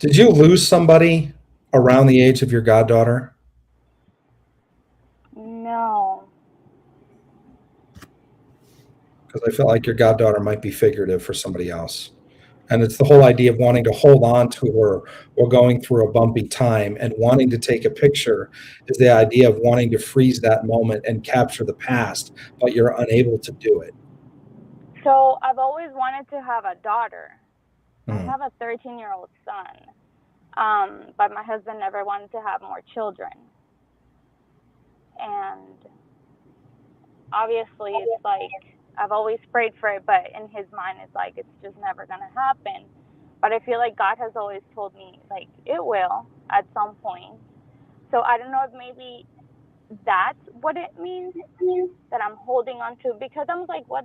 Did you lose somebody around the age of your goddaughter? No. Because I feel like your goddaughter might be figurative for somebody else. And it's the whole idea of wanting to hold on to her or going through a bumpy time and wanting to take a picture is the idea of wanting to freeze that moment and capture the past, but you're unable to do it. So I've always wanted to have a daughter. I Mm. have a 13-year-old son. But my husband never wanted to have more children. And obviously it's like I've always prayed for it, but in his mind it's like it's just never going to happen. But I feel like God has always told me like it will at some point. So I don't know if maybe that's what it means that I'm holding on to, because I'm like, what,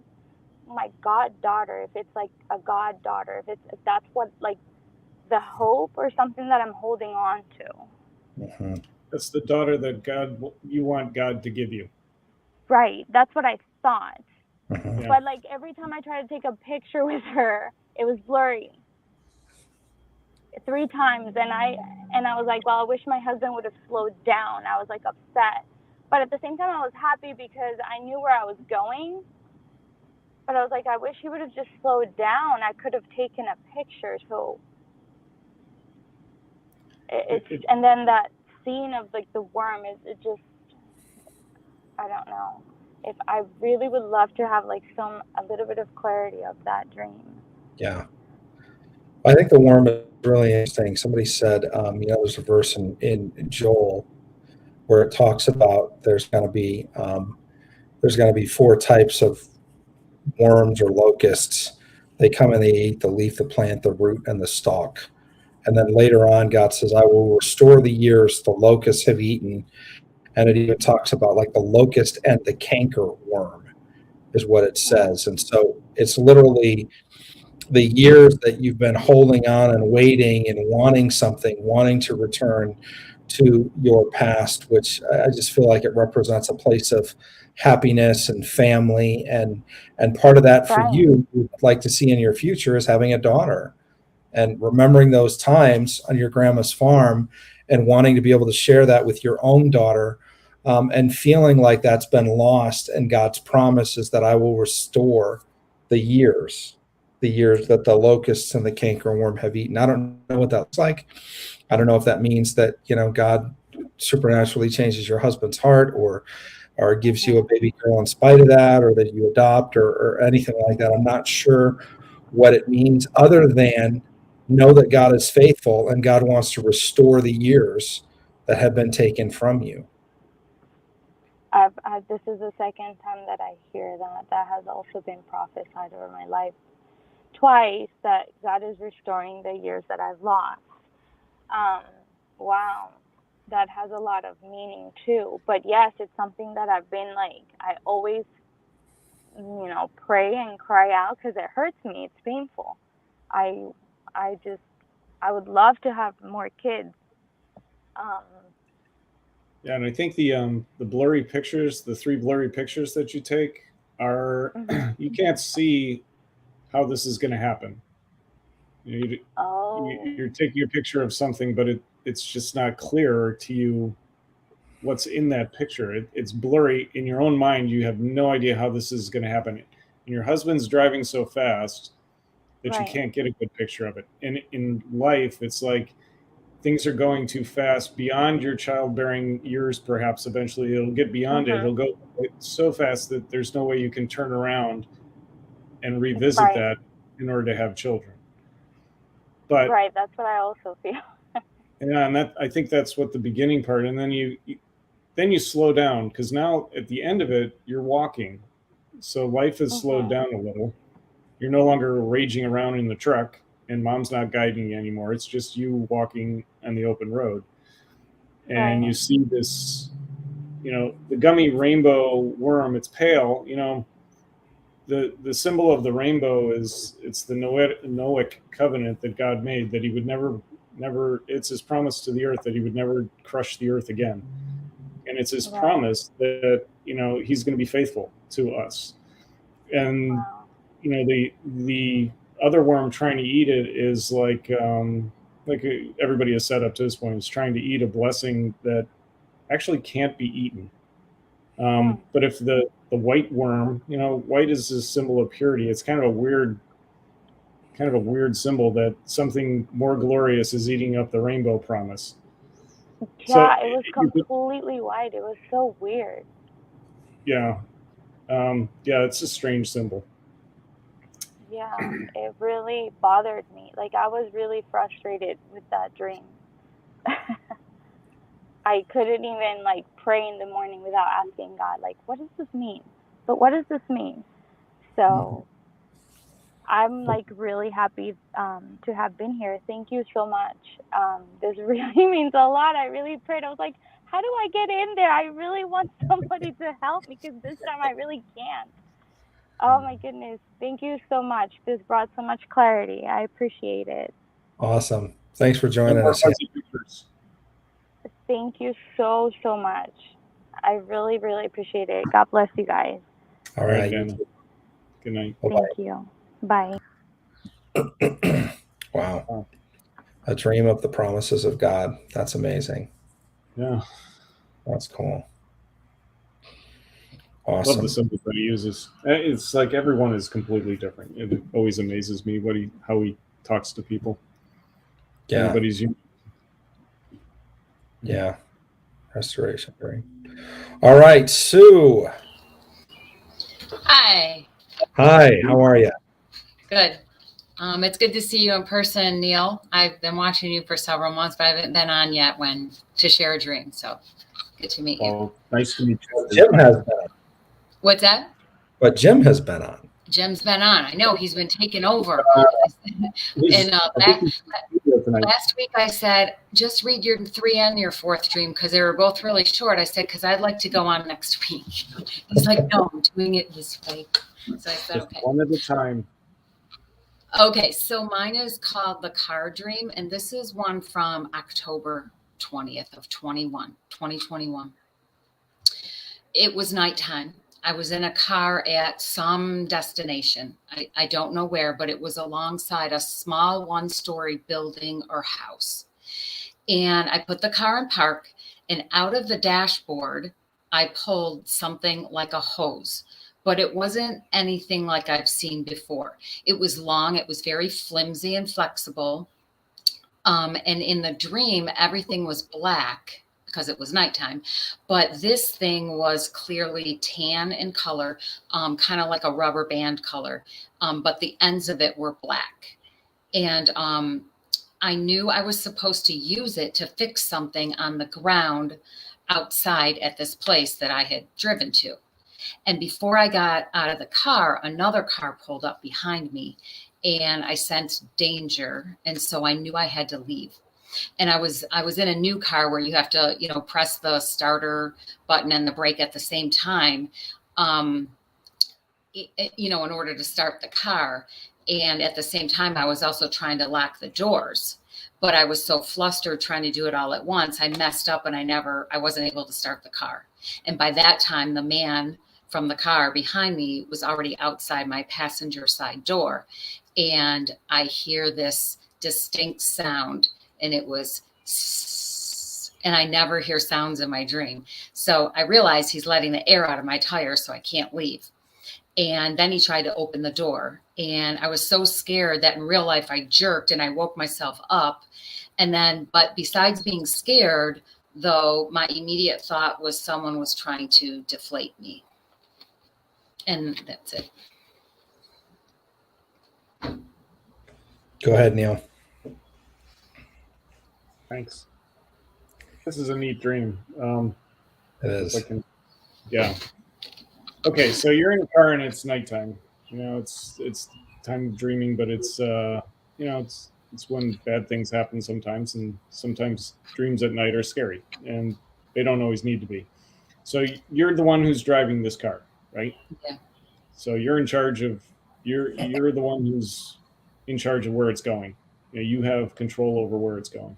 my goddaughter, if it's like a goddaughter, if that's what like the hope or something that I'm holding on to. Mm-hmm. That's the daughter that you want God to give you. Right. That's what I thought. Mm-hmm. Yeah. But like every time I tried to take a picture with her, it was blurry. 3 times, and I was like, well, I wish my husband would have slowed down. I was like upset. But at the same time I was happy because I knew where I was going. But I was like, I wish he would have just slowed down. I could have taken a picture. So and then that scene of like the worm is it just, I don't know. If I really would love to have like a little bit of clarity of that dream. Yeah. I think the worm is really interesting. Somebody said, there's a verse in Joel where it talks about there's going to be 4 types of worms or locusts. They come and they eat the leaf, the plant, the root, and the stalk. And then later on, God says, I will restore the years the locusts have eaten. And it even talks about like the locust and the canker worm is what it says. And so it's literally the years that you've been holding on and waiting and wanting something, wanting to return to your past, which I just feel like it represents a place of happiness and family. And part of that for Right. you, would like to see in your future is having a daughter and remembering those times on your grandma's farm and wanting to be able to share that with your own daughter, and feeling like that's been lost. And God's promise is that I will restore the years that the locusts and the cankerworm have eaten. I don't know what that looks like. I don't know if that means that, God supernaturally changes your husband's heart or gives you a baby girl in spite of that, or that you adopt or anything like that. I'm not sure what it means, other than know that God is faithful and God wants to restore the years that have been taken from you. This is the second time that I hear that. That has also been prophesied over my life twice, that God is restoring the years that I've lost. Wow, that has a lot of meaning too. But yes, it's something that I've been like, I always, pray and cry out because it hurts me. It's painful. I would love to have more kids. Yeah, and I think the blurry pictures, the 3 blurry pictures that you take are you can't see how this is going to happen. You're taking a picture of something, but it's just not clear to you what's in that picture. It's blurry in your own mind. You have no idea how this is going to happen. And your husband's driving so fast that you Right. can't get a good picture of it. And in life, it's like things are going too fast beyond your childbearing years. Perhaps eventually it'll get beyond it. Mhm. It'll go so fast that there's no way you can turn around and revisit Right. that in order to have children. But Right. That's what I also feel. yeah, and that, I think that's what the beginning part, and then you slow down, because now at the end of it you're walking, so life is slowed Mhm. down a little. You're no longer raging around in the truck, and mom's not guiding you anymore. It's just you walking on the open road, and you Right. see this, the gummy rainbow worm. It's pale. The symbol of the rainbow it's the Noahic covenant that God made, that he would never, it's his promise to the earth that he would never crush the earth again. And it's his Right. promise that, he's going to be faithful to us. And, Wow. the other worm trying to eat it is like everybody has said up to this point, is trying to eat a blessing that actually can't be eaten. But if the white worm, white is a symbol of purity. It's kind of a weird symbol that something more glorious is eating up the rainbow promise. So Yeah, it was completely white. It was so weird. yeah, it's a strange symbol. Yeah, it really bothered me. Like, I was really frustrated with that dream. I couldn't even like pray in the morning without asking God, like, what does this mean? But what does this mean? So I'm like really happy to have been here. Thank you so much. This really means a lot. I really prayed. I was like, how do I get in there? I really want somebody to help me, because this time I really can't. Oh my goodness. Thank you so much. This brought so much clarity. I appreciate it. Awesome. Thanks for No joining more us. fuzzy pictures. Thank you so, so much. I really, really appreciate it. God bless you guys. All right. Vanna. Good night. Thank you. Bye. Wow. A dream of the promises of God. That's amazing. Yeah. That's cool. Love Awesome. the symbols that he uses. It's like everyone is completely different. It always amazes me how he talks to people. Yeah. Everybody's unique. Yeah. Restoration dream. All right, Sue. Hi. Hi, how are you? Good. It's good to see you in person, Neil. I've been watching you for several months, but I haven't been on yet to share a dream. So good to meet you. Well, nice to meet you. Jim has been on. What's that? But Jim has been on. Jim's been on. I know he's been taking over. And last week I said, just read your 3 and your 4th dream, because they were both really short. I said, because I'd like to go on next week. He's like, no, I'm doing it this way. So I said, okay. One at a time. Okay, so mine is called The Car Dream, and this is one from October 20th of 2021. It was nighttime. I was in a car at some destination. I don't know where, but it was alongside a small 1-story building or house. And I put the car in park, and out of the dashboard, I pulled something like a hose, but it wasn't anything like I've seen before. It was long. It was very flimsy and flexible. And in the dream, everything was black because it was nighttime, but this thing was clearly tan in color, kind of like a rubber band color, but the ends of it were black. And I knew I was supposed to use it to fix something on the ground outside at this place that I had driven to. And before I got out of the car, another car pulled up behind me, and I sensed danger. And so I knew I had to leave. And I was in a new car where you have to, press the starter button and the brake at the same time, in order to start the car. And at the same time, I was also trying to lock the doors, but I was so flustered trying to do it all at once. I messed up and I wasn't able to start the car. And by that time, the man from the car behind me was already outside my passenger side door. And I hear this distinct sound, and it was, and I never hear sounds in my dream. So I realized he's letting the air out of my tires, so I can't leave. And then he tried to open the door, And I was so scared that in real life I jerked and I woke myself up. And then, but besides being scared, though, my immediate thought was someone was trying to deflate me. And that's it. Go ahead, Neil. Thanks. This is a neat dream. It is. Yeah. Okay, so you're in a car and it's nighttime. You know, it's time of dreaming, but it's it's when bad things happen sometimes, and sometimes dreams at night are scary, and they don't always need to be. So you're the one who's driving this car, right? Yeah. So you're in charge of you're the one who's in charge of where it's going. You know, you have control over where it's going,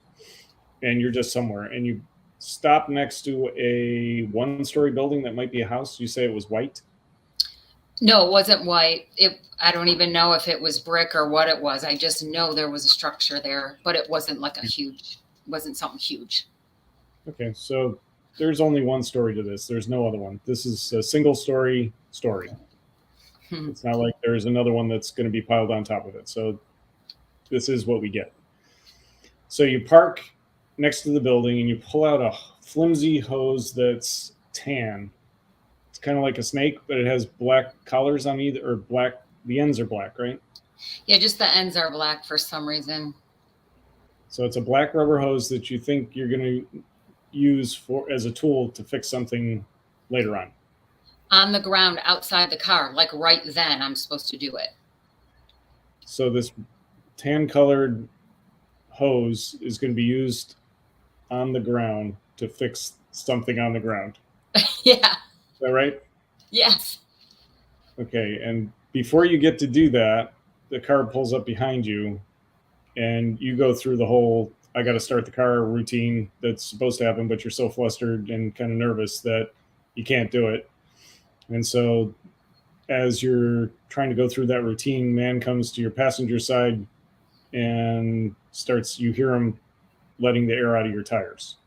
and you're just somewhere, and you stop next to a one-story building that might be a house. You say it was white. No, it wasn't white. I don't even know if it was brick or what it was. I just know there was a structure there, but it wasn't like wasn't something huge. Okay, so there's only one story to this. There's no other one. This is a single story. It's not like there's another one that's going to be piled on top of it. So this is what we get. So you park next to the building and you pull out a flimsy hose that's tan. It's kind of like a snake, but it has black collars on either, or black. The ends are black, right? Yeah, just the ends are black for some reason. So it's a black rubber hose that you think you're going to use as a tool to fix something later on. On the ground outside the car, like right then, I'm supposed to do it. So this tan-colored hose is going to be used on the ground to fix something on the ground. Yeah. Is that right? Yes. Okay, and before you get to do that, the car pulls up behind you, and you go through the whole I got to start the car routine that's supposed to happen, but you're so flustered and kind of nervous that you can't do it. And so as you're trying to go through that routine, man comes to your passenger side and you hear him letting the air out of your tires.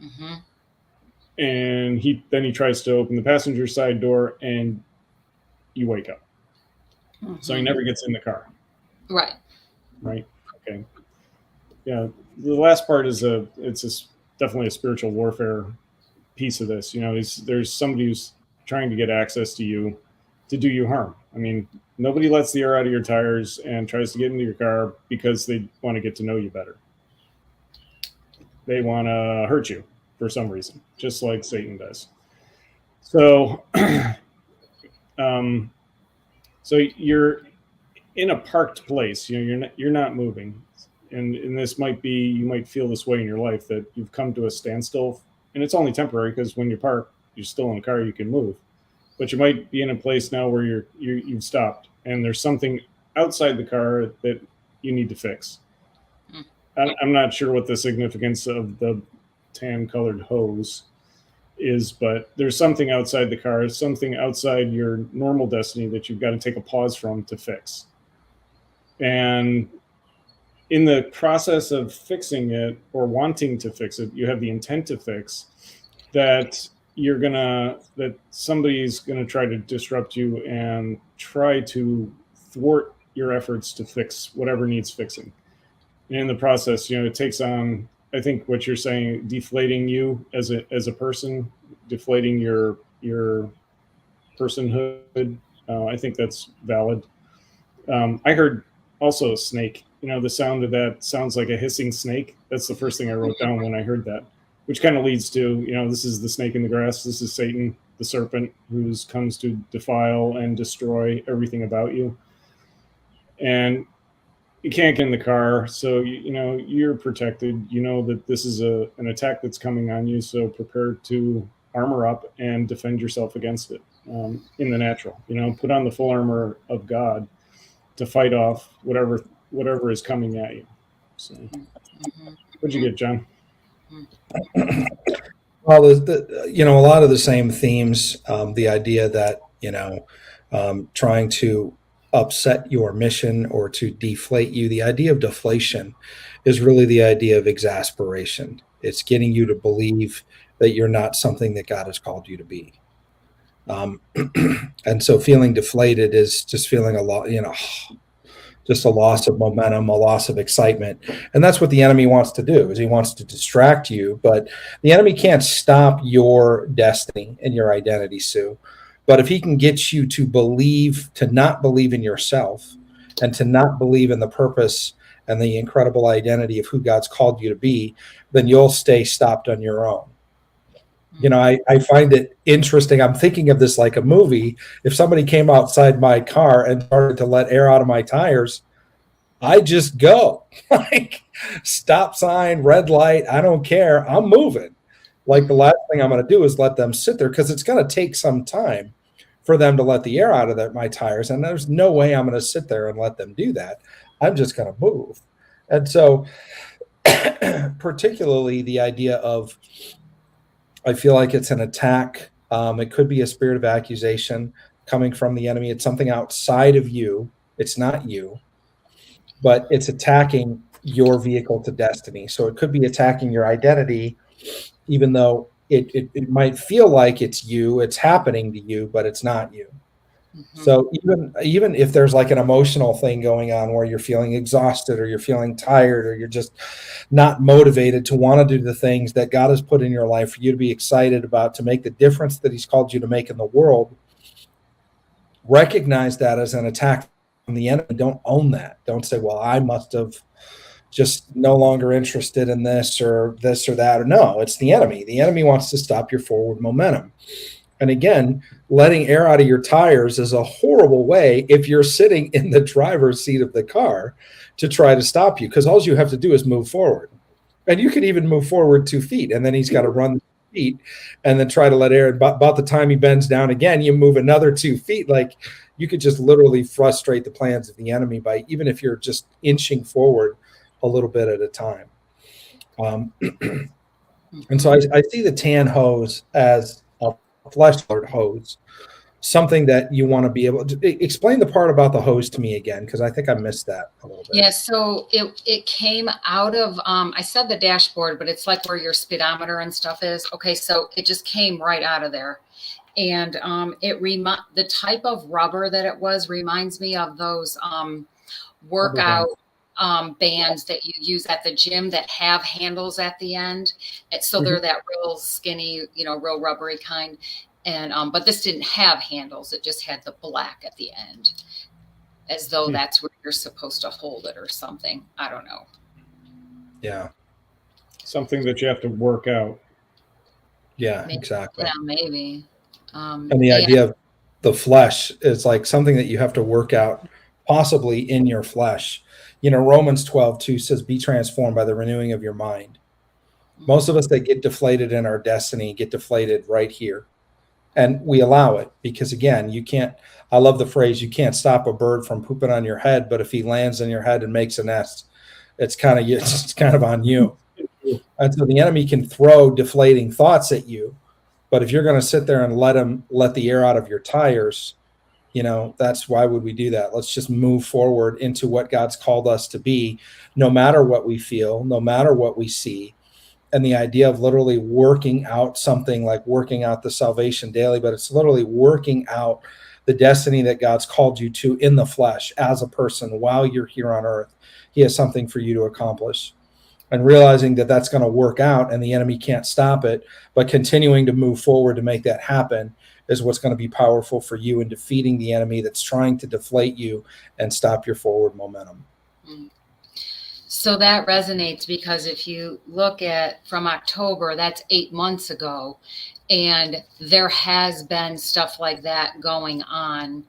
Mm-hmm. And he tries to open the passenger side door and you wake up. Mm-hmm. So he never gets in the car. Right. Right. Okay. Yeah. The last part is definitely a spiritual warfare piece of this. You know, there's somebody who's trying to get access to you to do you harm. I mean, nobody lets the air out of your tires and tries to get into your car because they want to get to know you better. They want to hurt you for some reason, just like Satan does. So, so you're in a parked place. You know, you're not moving, and this might be, you might feel this way in your life, that you've come to a standstill, and it's only temporary because when you park, you're still in the car, you can move, but you might be in a place now where you've stopped, and there's something outside the car that you need to fix. I'm not sure what the significance of the tan-colored hose is, but there's something outside the car, something outside your normal destiny that you've got to take a pause from to fix. And in the process of fixing it or wanting to fix it, you have the intent to fix that that somebody's gonna try to disrupt you and try to thwart your efforts to fix whatever needs fixing. And in the process, you know, it takes on, I think what you're saying, deflating you as a person, deflating your personhood. I think that's valid. I heard also a snake. You know, the sound of that sounds like a hissing snake. That's the first thing I wrote down when I heard that, which kind of leads to, you know, this is the snake in the grass. This is Satan, the serpent, who comes to defile and destroy everything about you. And you can't get in the car, so you know you're protected. You know that this is an attack that's coming on you, so prepare to armor up and defend yourself against it in the natural. You know, put on the full armor of God to fight off whatever is coming at you. So, what'd you get, John? Well, you know, a lot of the same themes. The idea that, you know, trying to upset your mission or to deflate you. The idea of deflation is really the idea of exasperation. It's getting you to believe that you're not something that God has called you to be. And so feeling deflated is just feeling a lot, you know, just a loss of momentum, a loss of excitement. And that's what the enemy wants to do, is he wants to distract you. But the enemy can't stop your destiny and your identity, Sue. But if he can get you to believe, to not believe in yourself, and to not believe in the purpose and the incredible identity of who God's called you to be, then you'll stay stopped on your own. You know, I find it interesting. I'm thinking of this like a movie. If somebody came outside my car and started to let air out of my tires, I just go. Like, stop sign, red light, I don't care. I'm moving. Like, the last thing I'm going to do is let them sit there, because it's going to take some time for them to let the air out of my tires. And there's no way I'm going to sit there and let them do that. I'm just going to move. And so particularly the idea of, I feel like it's an attack. It could be a spirit of accusation coming from the enemy. It's something outside of you. It's not you, but it's attacking your vehicle to destiny. So it could be attacking your identity, even though it might feel like it's you, it's happening to you, but it's not you. So even if there's like an emotional thing going on where you're feeling exhausted, or you're feeling tired, or you're just not motivated to want to do the things that God has put in your life for you to be excited about, to make the difference that he's called you to make in the world, recognize that as an attack from the enemy. Don't own that. Don't say, well, I must have just no longer interested in this or that. Or no, it's the enemy. The enemy wants to stop your forward momentum. And again, letting air out of your tires is a horrible way, if you're sitting in the driver's seat of the car, to try to stop you, because all you have to do is move forward. And you could even move forward 2 feet, and then he's got to run 2 feet and then try to let air. About the time he bends down again, you move another 2 feet. Like, you could just literally frustrate the plans of the enemy by, even if you're just inching forward a little bit at a time. And so I see the tan hose as a flesh colored hose, something that you want to be able to explain the part about the hose to me again, because I think I missed that a little bit. Yeah, so it came out of I said the dashboard, but it's like where your speedometer and stuff is. Okay, so it just came right out of there. And the type of rubber that it was reminds me of those workout bands that you use at the gym that have handles at the end. And so they're that real skinny, real rubbery kind. And but this didn't have handles. It just had the black at the end, as though that's where you're supposed to hold it or something. I don't know. Yeah. Something that you have to work out. Yeah, Maybe, exactly. Yeah, maybe. And the idea of the flesh is like something that you have to work out, possibly in your flesh. Romans 12:2 says, be transformed by the renewing of your mind. Most of us that get deflated in our destiny get deflated right here. And we allow it because, again, I love the phrase, you can't stop a bird from pooping on your head, but if he lands on your head and makes a nest, it's kind of on you. And so the enemy can throw deflating thoughts at you, but if you're going to sit there and let the air out of your tires, that's why would we do that? Let's just move forward into what God's called us to be, no matter what we feel, no matter what we see. And the idea of literally working out something like working out the salvation daily, but it's literally working out the destiny that God's called you to in the flesh as a person while you're here on earth. He has something for you to accomplish. And realizing that that's going to work out and the enemy can't stop it, but continuing to move forward to make that happen is what's going to be powerful for you in defeating the enemy that's trying to deflate you and stop your forward momentum. So that resonates, because if you look at from October, that's 8 months ago, and there has been stuff like that going on.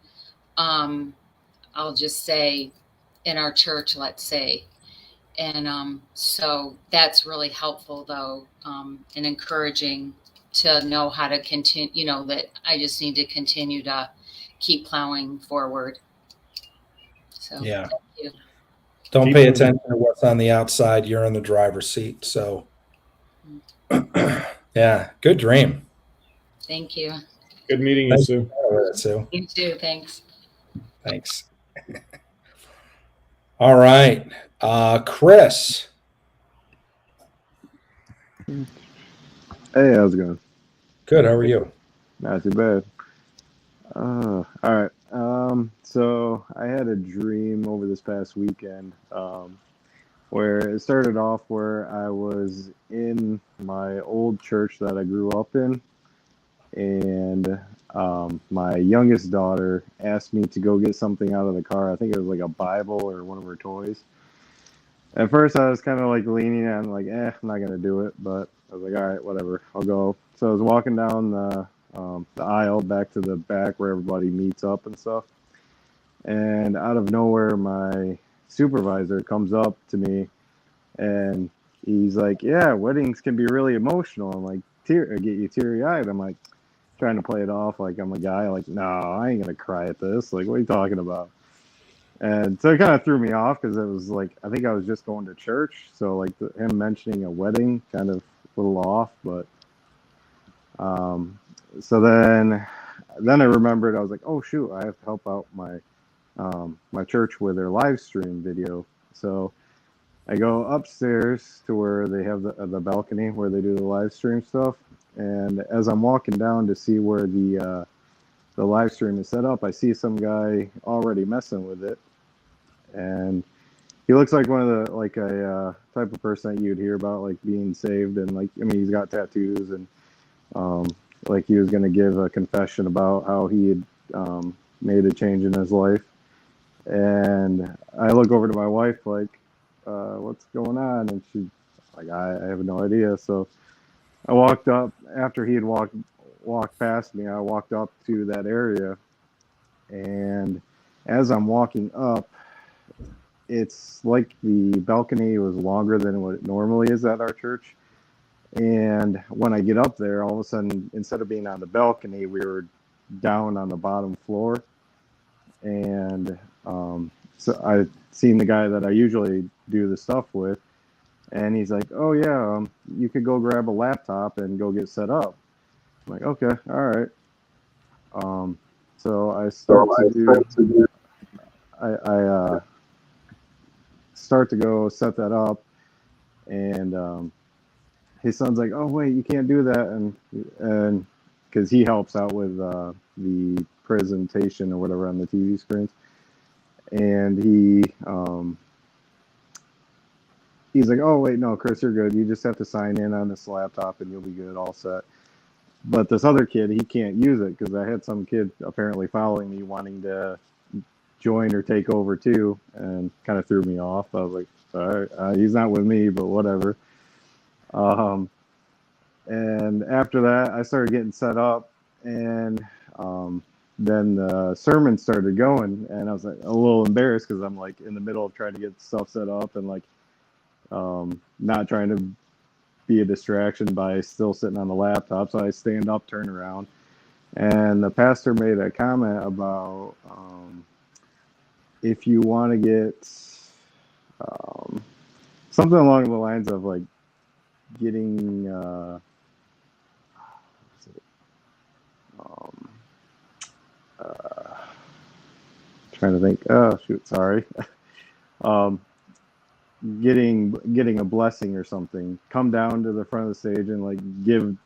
I'll just say in our church, let's say. And so that's really helpful, though, and encouraging to know how to continue, that I just need to continue to keep plowing forward. So yeah. Thank you. Don't pay attention to what's on the outside. You're in the driver's seat. So, yeah, good dream. Thank you. Good meeting you, Sue. Sue. You too. Thanks. Thanks. All right. Chris. Hey, how's it going? Good. How are you? Not too bad. All right. So I had a dream over this past weekend, where it started off where I was in my old church that I grew up in, and my youngest daughter asked me to go get something out of the car. I think it was like a Bible or one of her toys. At first, I was kind of like leaning on, like, I'm not gonna do it, but I was like, all right, whatever, I'll go. So I was walking down the aisle back to the back where everybody meets up and stuff. And out of nowhere, my supervisor comes up to me and he's like, yeah, weddings can be really emotional and like get you teary eyed. I'm like, trying to play it off like I'm a guy, like, no, I ain't gonna cry at this. Like, what are you talking about? And so it kind of threw me off because it was like, I think I was just going to church. So like him mentioning a wedding kind of a little off, but so then I remembered, I was like, oh shoot, I have to help out my church with their live stream video. So I go upstairs to where they have the balcony where they do the live stream stuff. And as I'm walking down to see where the live stream is set up, I see some guy already messing with it. And he looks like one of the, like a type of person that you'd hear about, like being saved. And like, I mean, he's got tattoos and like he was going to give a confession about how he had made a change in his life. And I look over to my wife like, what's going on? And she's like, I have no idea. So I walked up after he had walked past me. I walked up to that area, and as I'm walking up, it's like the balcony was longer than what it normally is at our church. And when I get up there, all of a sudden, instead of being on the balcony, we were down on the bottom floor. And so I seen the guy that I usually do the stuff with, and he's like, oh yeah, you could go grab a laptop and go get set up. I'm like, okay, all right. So I start to go set that up, and his son's like, oh wait, you can't do that, and because he helps out with the presentation or whatever on the TV screens. And he's like, oh wait, no, Chris, you're good. You just have to sign in on this laptop and you'll be good, all set. But this other kid, he can't use it because I had some kid apparently following me wanting to join or take over too, and kind of threw me off. I was like, all right, he's not with me, but whatever. And after that, I started getting set up, and then the sermon started going, and I was like a little embarrassed because I'm like in the middle of trying to get stuff set up and like not trying to be a distraction by still sitting on the laptop. So I stand up, turn around, and the pastor made a comment about if you want to get something along the lines of like getting trying to think. Oh shoot, sorry. Getting a blessing or something. Come down to the front of the stage and like give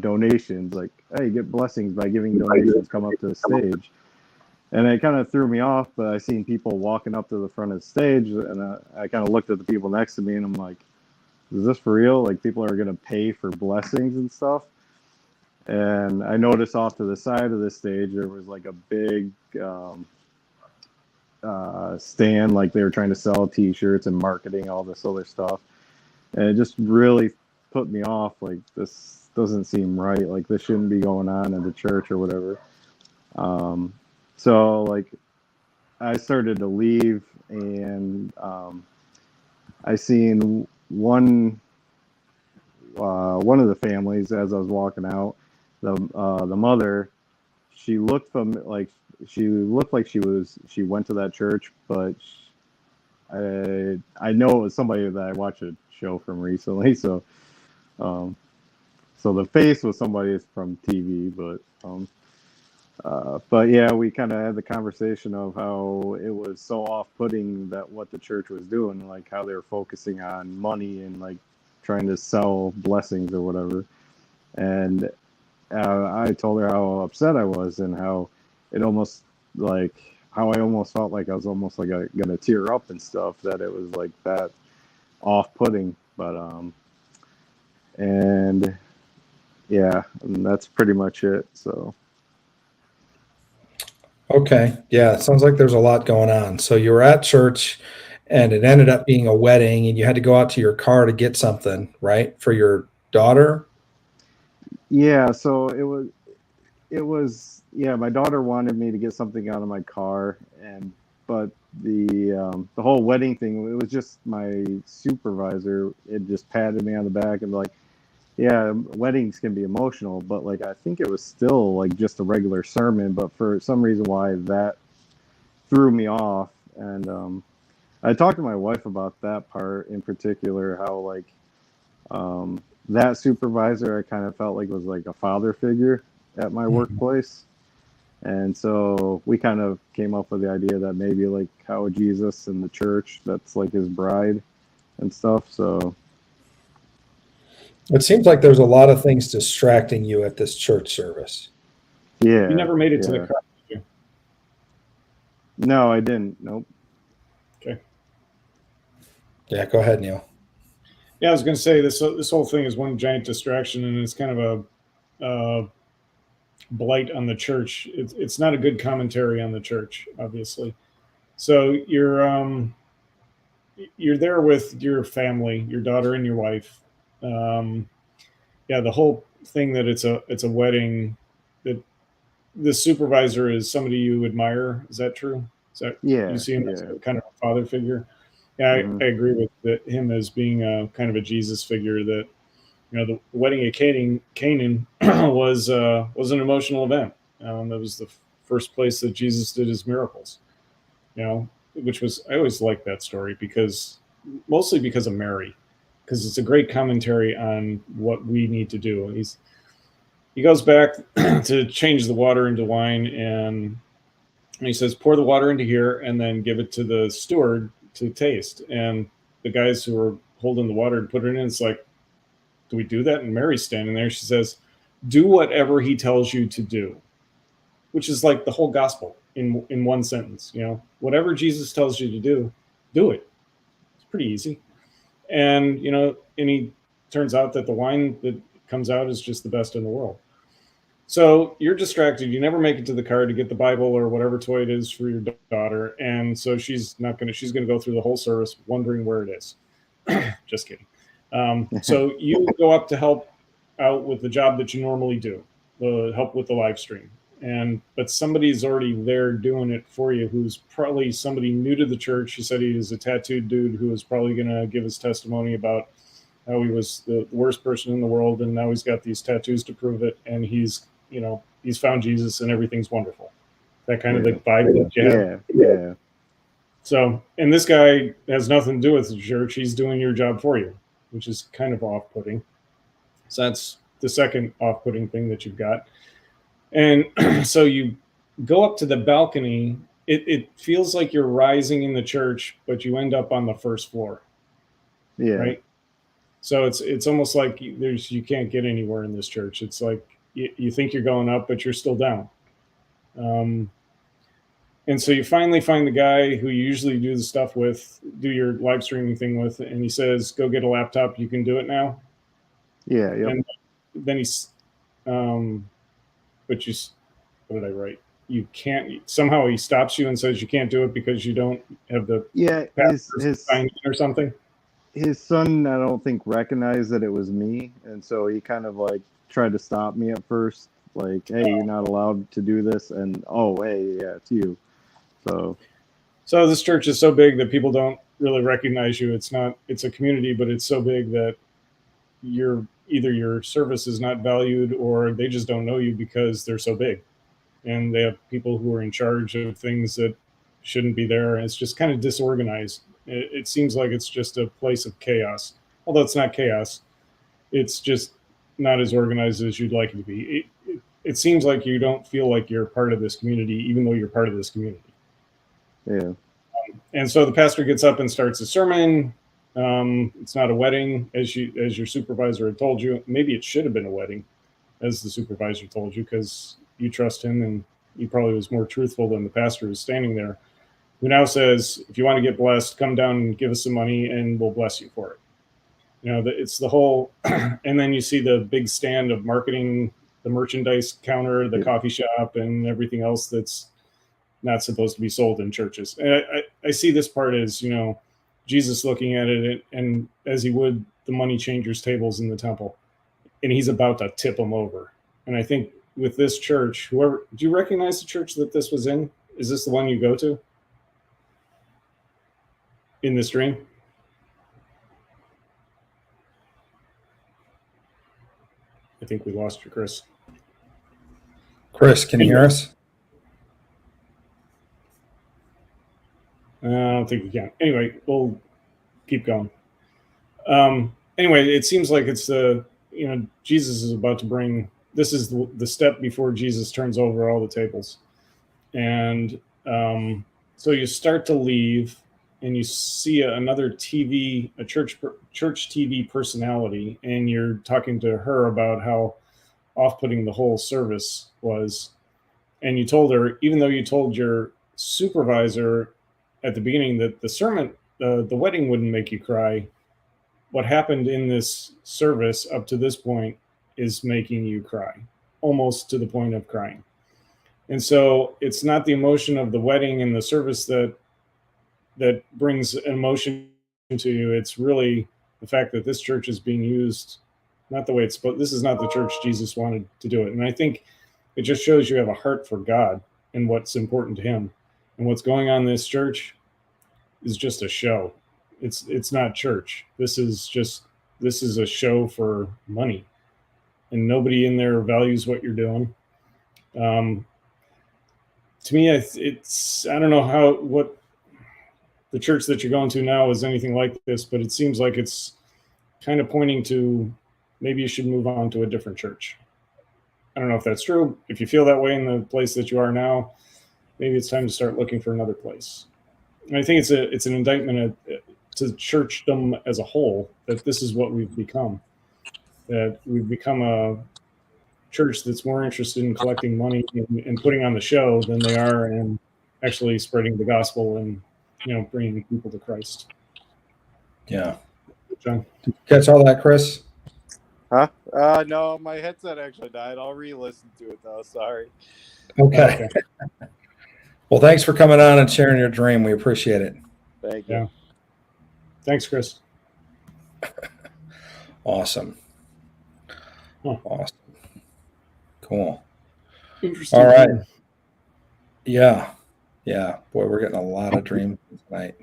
donations. Like, hey, get blessings by giving donations. Come up to the stage. And it kind of threw me off, but I seen people walking up to the front of the stage, and I kind of looked at the people next to me, and I'm like, is this for real? Like, people are going to pay for blessings and stuff? And I noticed off to the side of the stage, there was like a big stand, like they were trying to sell t-shirts and marketing, all this other stuff. And it just really put me off. Like, this doesn't seem right. Like, this shouldn't be going on in the church or whatever. So like I started to leave, and I seen one of the families as I was walking out. The mother, she looked like she went to that church, but I know it was somebody that I watched a show from recently. So so the face was somebody from TV, but yeah, we kind of had the conversation of how it was so off-putting that what the church was doing, like how they were focusing on money and like trying to sell blessings or whatever. And I told her how upset I was and how it almost like how I almost felt like I was almost like gonna tear up and stuff, that it was like that off-putting. But and yeah, and that's pretty much it. So Okay. Yeah. It sounds like there's a lot going on. So you were at church and it ended up being a wedding and you had to go out to your car to get something, right? For your daughter? yeah, so yeah, my daughter wanted me to get something out of my car, but the whole wedding thing, it was just my supervisor. It just patted me on the back and like, yeah, weddings can be emotional, but like I think it was still like just a regular sermon, but for some reason why that threw me off. And I talked to my wife about that part in particular, how like that supervisor I kind of felt like was like a father figure at my workplace. And so we kind of came up with the idea that maybe like how Jesus and the church, that's like his bride and stuff. So It seems like there's a lot of things distracting you at this church service. yeah. You never made it to the yeah. car, did you? No, I didn't. Nope. Okay. Yeah, go ahead, Neil. Yeah, I was going to say this whole thing is one giant distraction, and it's kind of a blight on the church. It's not a good commentary on the church, obviously. So you're there with your family, your daughter and your wife. Yeah, the whole thing that it's a wedding, that the supervisor is somebody you admire. Is that true? Is that Yeah. you see him as Yeah. a kind of a father figure? Yeah, Mhm. I agree with him as being a kind of a Jesus figure. That the wedding at Canaan was an emotional event. That was the first place that Jesus did his miracles. Which was, I always liked that story mostly because of Mary, because it's a great commentary on what we need to do. He goes back to change the water into wine, and he says, pour the water into here and then give it to the steward to taste. And the guys who were holding the water to put it in, it's like, do we do that? And Mary's standing there. She says, do whatever he tells you to do, which is like the whole gospel in one sentence. Whatever Jesus tells you to do it. It's pretty easy. And, and he turns out that the wine that comes out is just the best in the world. So you're distracted. You never make it to the car to get the Bible or whatever toy it is for your daughter. And so she's going to go through the whole service wondering where it is. Just kidding. So you go up to help out with the job that you normally do, help with the live stream. But somebody's already there doing it for you, who's probably somebody new to the church. He said he was a tattooed dude who was probably going to give his testimony about how he was the worst person in the world, and now he's got these tattoos to prove it, and he's found Jesus and everything's wonderful. That kind of the vibe that you have. Yeah. So, and this guy has nothing to do with the church. He's doing your job for you, which is kind of off-putting. So that's the second off-putting thing that you've got. And so you go up to the balcony. It feels like you're rising in the church, but you end up on the first floor. Yeah. Right. So it's almost like you can't get anywhere in this church. It's like you think you're going up, but you're still down. And so you finally find the guy who you usually do your live streaming thing with, and he says, "Go get a laptop. You can do it now." Yeah. Yep. And then what did I write? You can't. Somehow he stops you and says you can't do it because you don't have the his sign in or something. His son, I don't think, recognized that it was me, and so he kind of like tried to stop me at first, like, "Hey, you're not allowed to do this," and hey, yeah, it's you. So this church is so big that people don't really recognize you. It's a community, but it's so big that either your service is not valued or they just don't know you because they're so big, and they have people who are in charge of things that shouldn't be there. And it's just kind of disorganized. It seems like it's just a place of chaos, although it's not chaos. It's just not as organized as you'd like it to be. It seems like you don't feel like you're part of this community, even though you're part of this community. Yeah. And so the pastor gets up and starts a sermon. It's not a wedding, as your supervisor had told you. Maybe it should have been a wedding, as the supervisor told you, because you trust him and he probably was more truthful than the pastor who's standing there, who now says, if you want to get blessed, come down and give us some money and we'll bless you for it. It's the whole, and then you see the big stand of marketing, the merchandise counter, the coffee shop, and everything else that's not supposed to be sold in churches. And I see this part as, Jesus looking at it and as he would the money changers' tables in the temple, and he's about to tip them over. And I think with this church, do you recognize the church that this was in? Is this the one you go to in this dream? I think we lost you, Chris. Chris, can you hear us? I don't think we can. Anyway, we'll keep going. Anyway, it seems like it's Jesus is about to bring, this is the step before Jesus turns over all the tables. And so you start to leave and you see another TV, a church TV personality, and you're talking to her about how off-putting the whole service was. And you told her, even though you told your supervisor at the beginning that the sermon, the wedding wouldn't make you cry, what happened in this service up to this point is making you cry, almost to the point of crying. And so it's not the emotion of the wedding and the service that brings emotion to you. It's really the fact that this church is being used not the way it's supposed. This is not the church Jesus wanted to do it. And I think it just shows you have a heart for God and what's important to him. And what's going on in this church is just a show. It's not church. This is a show for money. And nobody in there values what you're doing. To me, it's I don't know what the church that you're going to now is anything like this, but it seems like it's kind of pointing to maybe you should move on to a different church. I don't know if that's true. If you feel that way in the place that you are now, maybe it's time to start looking for another place. And I think it's an indictment to churchdom as a whole, that this is what we've become. That we've become a church that's more interested in collecting money and putting on the show than they are in actually spreading the gospel and bringing people to Christ. Yeah. John? Did you catch all that, Chris? Huh? No, my headset actually died. I'll re-listen to it though. Sorry. Okay. Well, thanks for coming on and sharing your dream. We appreciate it. Thank you. Yeah. Thanks, Chris. Awesome. Huh. Awesome. Cool. Interesting. All right. Yeah. Yeah. Boy, we're getting a lot of dreams tonight.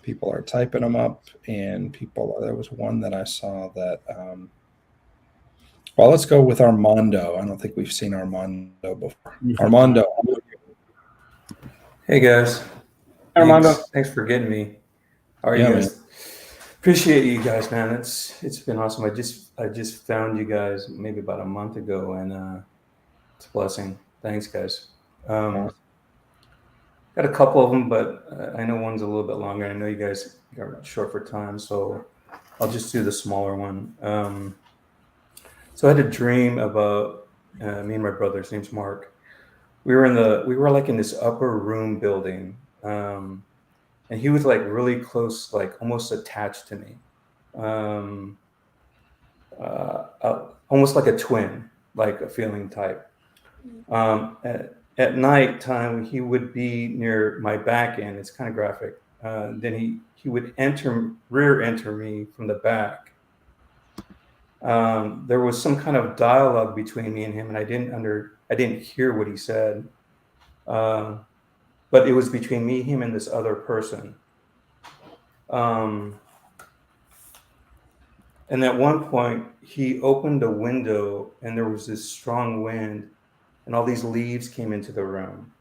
People are typing them up, and there was one that I saw that, well, let's go with Armando. I don't think we've seen Armando before. Armando. Hey, guys. Armando. Thanks for getting me. How are you Yeah, guys? Appreciate you guys, man. It's been awesome. I just found you guys maybe about a month ago, and it's a blessing. Thanks, guys. Got a couple of them, but I know one's a little bit longer. I know you guys got short for time, so I'll just do the smaller one. So I had a dream about me and my brother. His name's Mark. We were like in this upper room building, and he was like really close, like almost attached to me, almost like a twin, like a feeling type. At night time, he would be near my back end. It's kind of graphic. Then he would rear enter me from the back. There was some kind of dialogue between me and him, and I didn't hear what he said. But it was between me, him, and this other person. And at one point, he opened a window, and there was this strong wind, and all these leaves came into the room.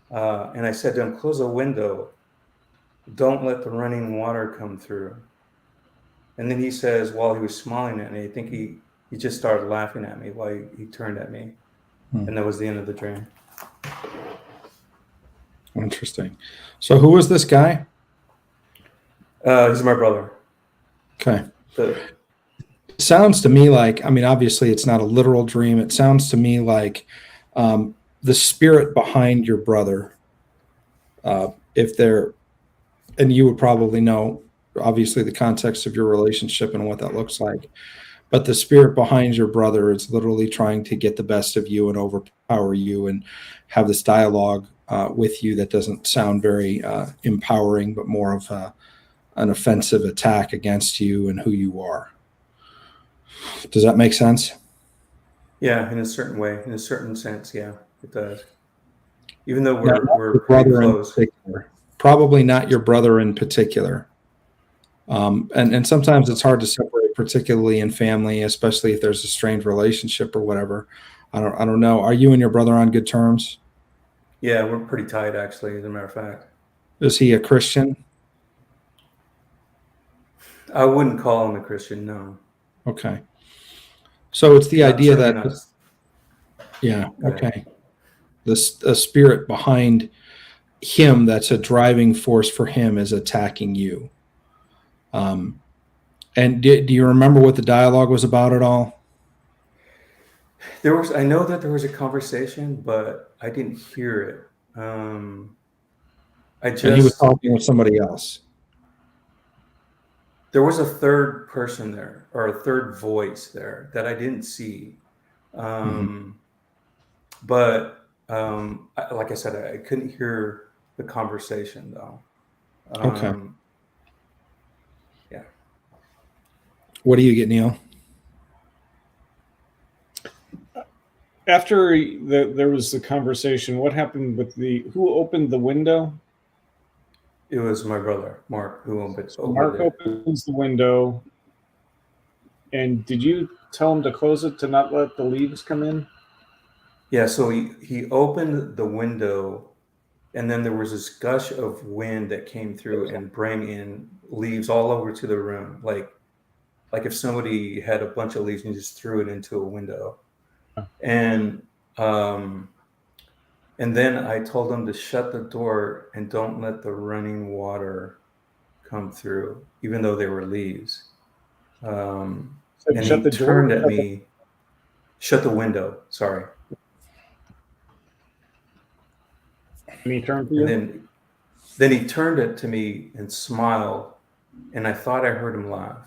And I said to him, close the window. Don't let the running water come through. And then he says, while he was smiling at me, I think he just started laughing at me while he turned at me. And that was the end of the dream. Interesting. So who is this guy? He's my brother. Okay. Sounds to me like, I mean, obviously it's not a literal dream. It sounds to me like the spirit behind your brother, if they're, and you would probably know, obviously, the context of your relationship and what that looks like. But the spirit behind your brother is literally trying to get the best of you and overpower you and have this dialogue with you that doesn't sound very empowering, but more of an offensive attack against you and who you are. Does that make sense? Yeah, in a certain way, in a certain sense, yeah, it does. Even though Now, not we're your pretty brother in close. particular. Probably not your brother in particular. And sometimes it's hard to separate, particularly in family, especially if there's a strained relationship or whatever. I don't know. Are you and your brother on good terms? Yeah, we're pretty tight, actually, as a matter of fact. Is he a Christian? I wouldn't call him a Christian, no. Okay. So it's the idea Certainly that, not. yeah, Go ahead. okay. A spirit behind him that's a driving force for him is attacking you. And do you remember what the dialogue was about at all? I know that there was a conversation, but I didn't hear it. And he was talking with somebody else. There was a third person there, or a third voice there that I didn't see. But like I said, I couldn't hear the conversation though. Okay. Yeah. What do you get, Neil? After there was the conversation, what happened with who opened the window? It was my brother, Mark, who opened it. Mark opens the window. And did you tell him to close it to not let the leaves come in? Yeah, so he opened the window, and then there was this gush of wind that came through and bring in leaves all over to the room, like if somebody had a bunch of leaves and just threw it into a window. And then I told them to shut the door and don't let the running water come through, even though they were leaves. And shut he the door? turned at me, shut the window, sorry. And he turned to you? And then he turned it to me and smiled, and I thought I heard him laugh.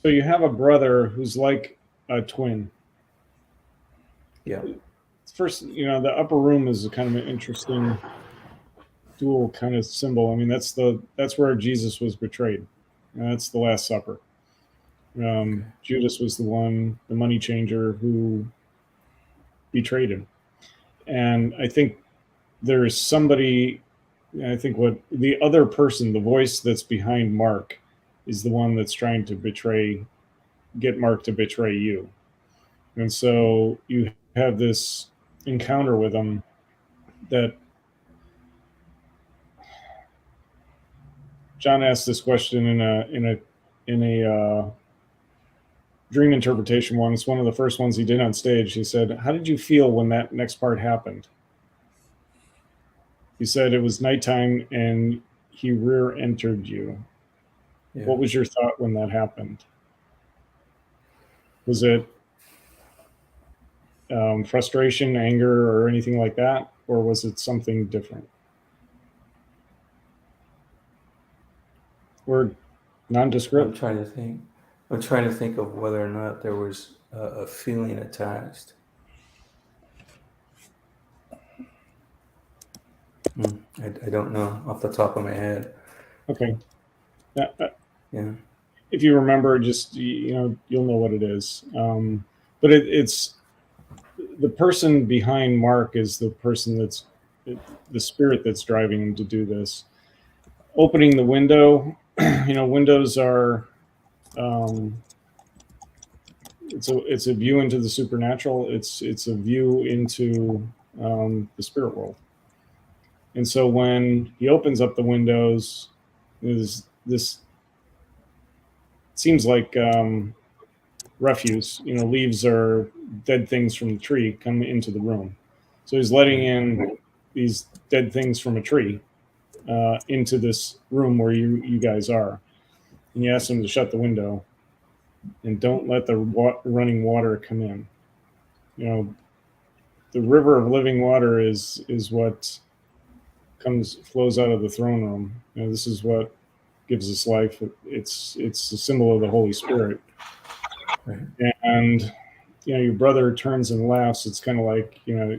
So you have a brother who's like a twin. Yeah. First, the upper room is kind of an interesting dual kind of symbol. I mean, that's where Jesus was betrayed. And that's the Last Supper. Judas was the money changer who betrayed him. And I think there's somebody, I think what the other person, the voice that's behind Mark, is the one that's trying to get Mark to betray you. And so you have this encounter with him that John asked this question in a dream interpretation one. It's one of the first ones he did on stage. He said, "How did you feel when that next part happened?" He said it was nighttime and he rear-entered you. Yeah. What was your thought when that happened? Was it frustration, anger, or anything like that? Or was it something different? Or nondescript? I'm trying to think of whether or not there was a feeling attached. I don't know off the top of my head. Okay. Yeah. If you remember, just you'll know what it is. But it's the person behind Mark is the person that's the spirit that's driving him to do this. Opening the window, windows are it's a view into the supernatural. It's a view into the spirit world. And so when he opens up the windows, is this seems like refuse. Leaves are dead things from the tree come into the room. So he's letting in these dead things from a tree into this room where you guys are. and you ask them to shut the window and don't let the running water come in. You know, the river of living water is what flows out of the throne room. You know, this is what gives us life. It's a symbol of the Holy Spirit. Right. And you know, your brother turns and laughs. It's kind of like, you know,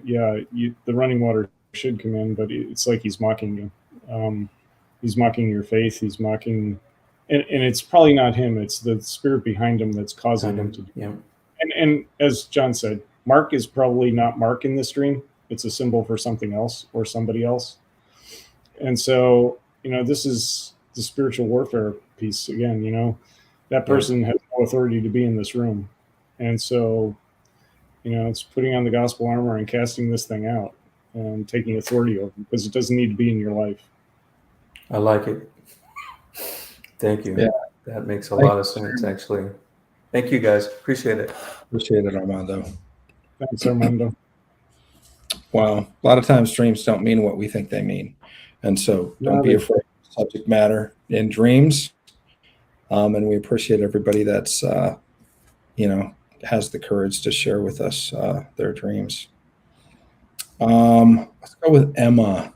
the running water should come in, but it's like he's mocking you. He's mocking your faith. He's mocking, and it's probably not him. It's the spirit behind him that's causing him to do. Yeah. And as John said, Mark is probably not Mark in this dream. It's a symbol for something else or somebody else. And so, you know, this is the spiritual warfare piece again. You know, that person has no authority to be in this room. And so, you know, it's putting on the gospel armor and casting this thing out and taking authority over it, because it doesn't need to be in your life. I like it. Thank you. Yeah. That makes a lot of sense, actually. Thank you, guys. Appreciate it. Appreciate it, Armando. Thanks, Armando. Wow. A lot of times dreams don't mean what we think they mean. And so don't be afraid of subject matter in dreams. And we appreciate everybody that's, you know, has the courage to share with us their dreams. Let's go with Emma.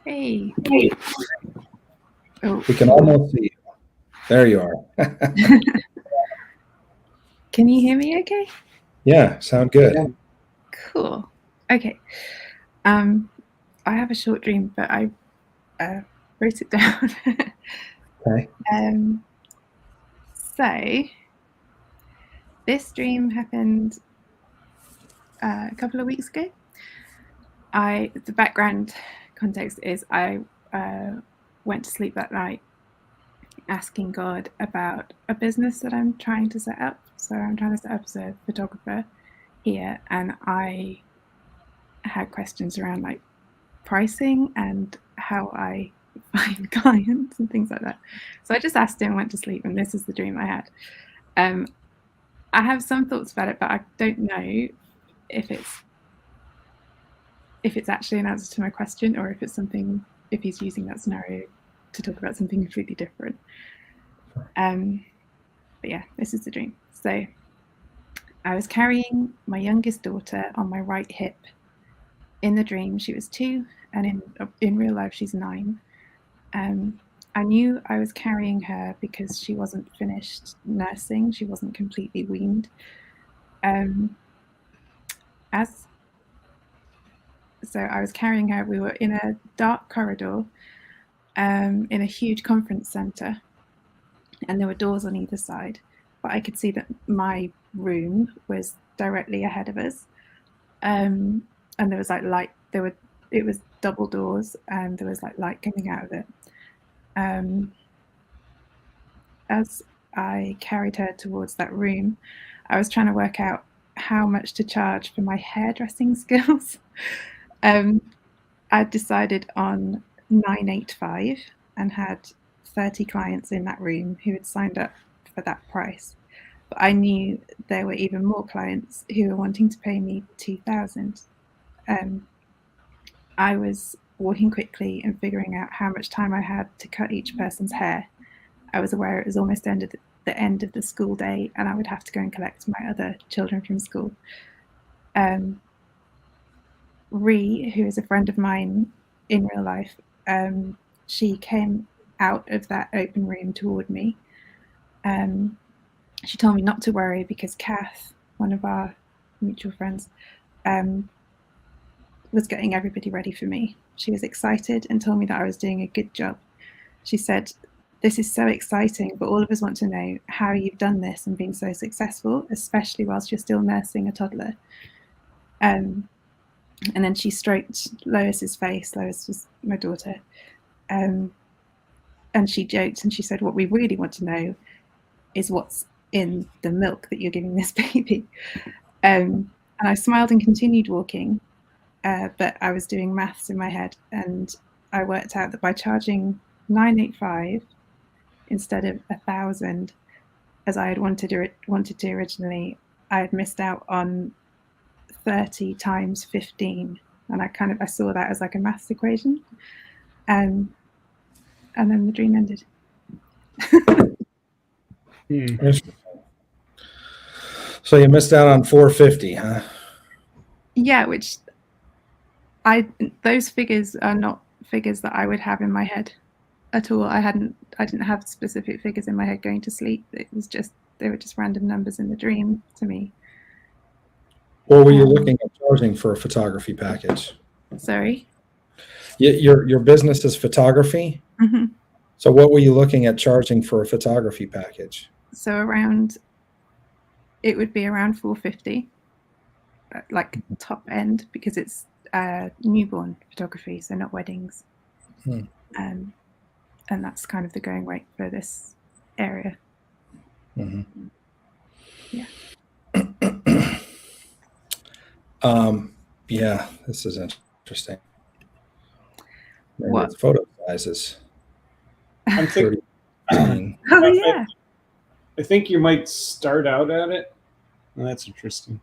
Hey. Oh. We can almost see you. There you are. Can you hear me okay? Yeah, sound good. Cool. Okay. I have a short dream, but I wrote it down. Okay. So this dream happened a couple of weeks ago. The background context is I went to sleep that night asking God about a business that I'm trying to set up. So I'm trying to set up as a photographer here, and I had questions around like pricing and how I find clients and things like that. So I just asked him, went to sleep, and this is the dream I had. I have some thoughts about it, but I don't know if it's actually an answer to my question, or if he's using that scenario to talk about something completely different. But yeah, this is the dream. So I was carrying my youngest daughter on my right hip. In the dream, she was 2, and in real life, she's 9. I knew I was carrying her because she wasn't finished nursing. She wasn't completely weaned. So I was carrying her. We were in a dark corridor in a huge conference center, and there were doors on either side. But I could see that my room was directly ahead of us, and there was like light. It was double doors, and there was like light coming out of it. As I carried her towards that room, I was trying to work out how much to charge for my hairdressing skills. I decided on $985 and had 30 clients in that room who had signed up for that price. But I knew there were even more clients who were wanting to pay me $2,000. I was walking quickly and figuring out how much time I had to cut each person's hair. I was aware it was almost the end of the school day, and I would have to go and collect my other children from school. Ree, who is a friend of mine in real life, she came out of that open room toward me. She told me not to worry because Kath, one of our mutual friends, was getting everybody ready for me. She was excited and told me that I was doing a good job. She said, "This is so exciting, but all of us want to know how you've done this and been so successful, especially whilst you're still nursing a toddler." And then she stroked Lois's face. Lois was my daughter. And she joked and she said, "What we really want to know is what's in the milk that you're giving this baby." And I smiled and continued walking, but I was doing maths in my head, and I worked out that by charging $985 instead of $1,000, as I had wanted to originally, I had missed out on 30 times 15, and I saw that as like a maths equation, and then the dream ended. So you missed out on 450, huh? Yeah, which those figures are not figures that I would have in my head at all. I didn't have specific figures in my head going to sleep. It was just, they were just random numbers in the dream to me. Or were you looking at charging for a photography package? Sorry? Your business is photography? Mm-hmm. So what were you looking at charging for a photography package? So it would be around 450, like top end, because it's newborn photography, so not weddings. And that's kind of the going rate for this area. Mm-hmm. Yeah. Yeah, this is interesting. What? Photo sizes. I'm thinking. Oh yeah. I think you might start out at it. Well, that's interesting.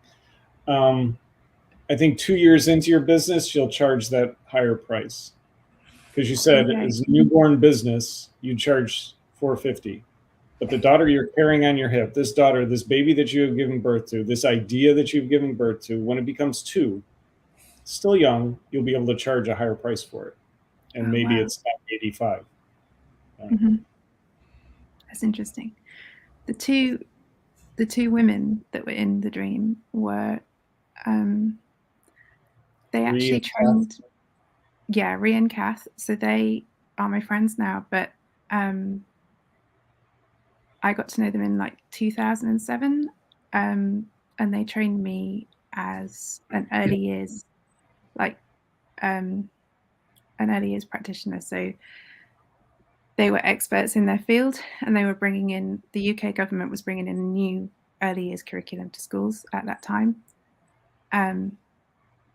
I think 2 years into your business, you'll charge that higher price, because you said as a newborn business, you charge $450. But the daughter you're carrying on your hip, this baby that you have given birth to, this idea that you've given birth to, when it becomes 2, still young, you'll be able to charge a higher price for it. And maybe it's not 85. Mm-hmm. That's interesting. The two women that were in the dream were, they actually trained. Yeah, Rhea and Kath. So they are my friends now, but I got to know them in like 2007, and they trained me as an early years practitioner. So they were experts in their field, and they were bringing in, the UK government was bringing in a new early years curriculum to schools at that time. And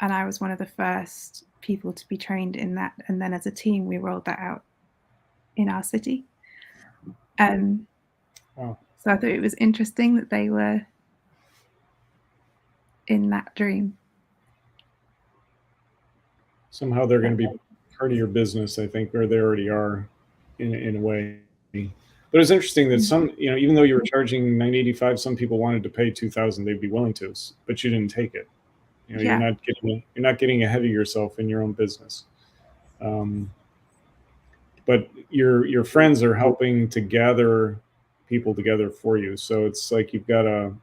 I was one of the first people to be trained in that. And then as a team, we rolled that out in our city. Wow. So I thought it was interesting that they were in that dream. Somehow they're going to be part of your business, I think, or they already are in a way. But it's interesting that some, even though you were charging $985, some people wanted to pay $2,000. They'd be willing to, but you didn't take it. You're not getting ahead of yourself in your own business. But your friends are helping to gather people together for you. So it's like you've got a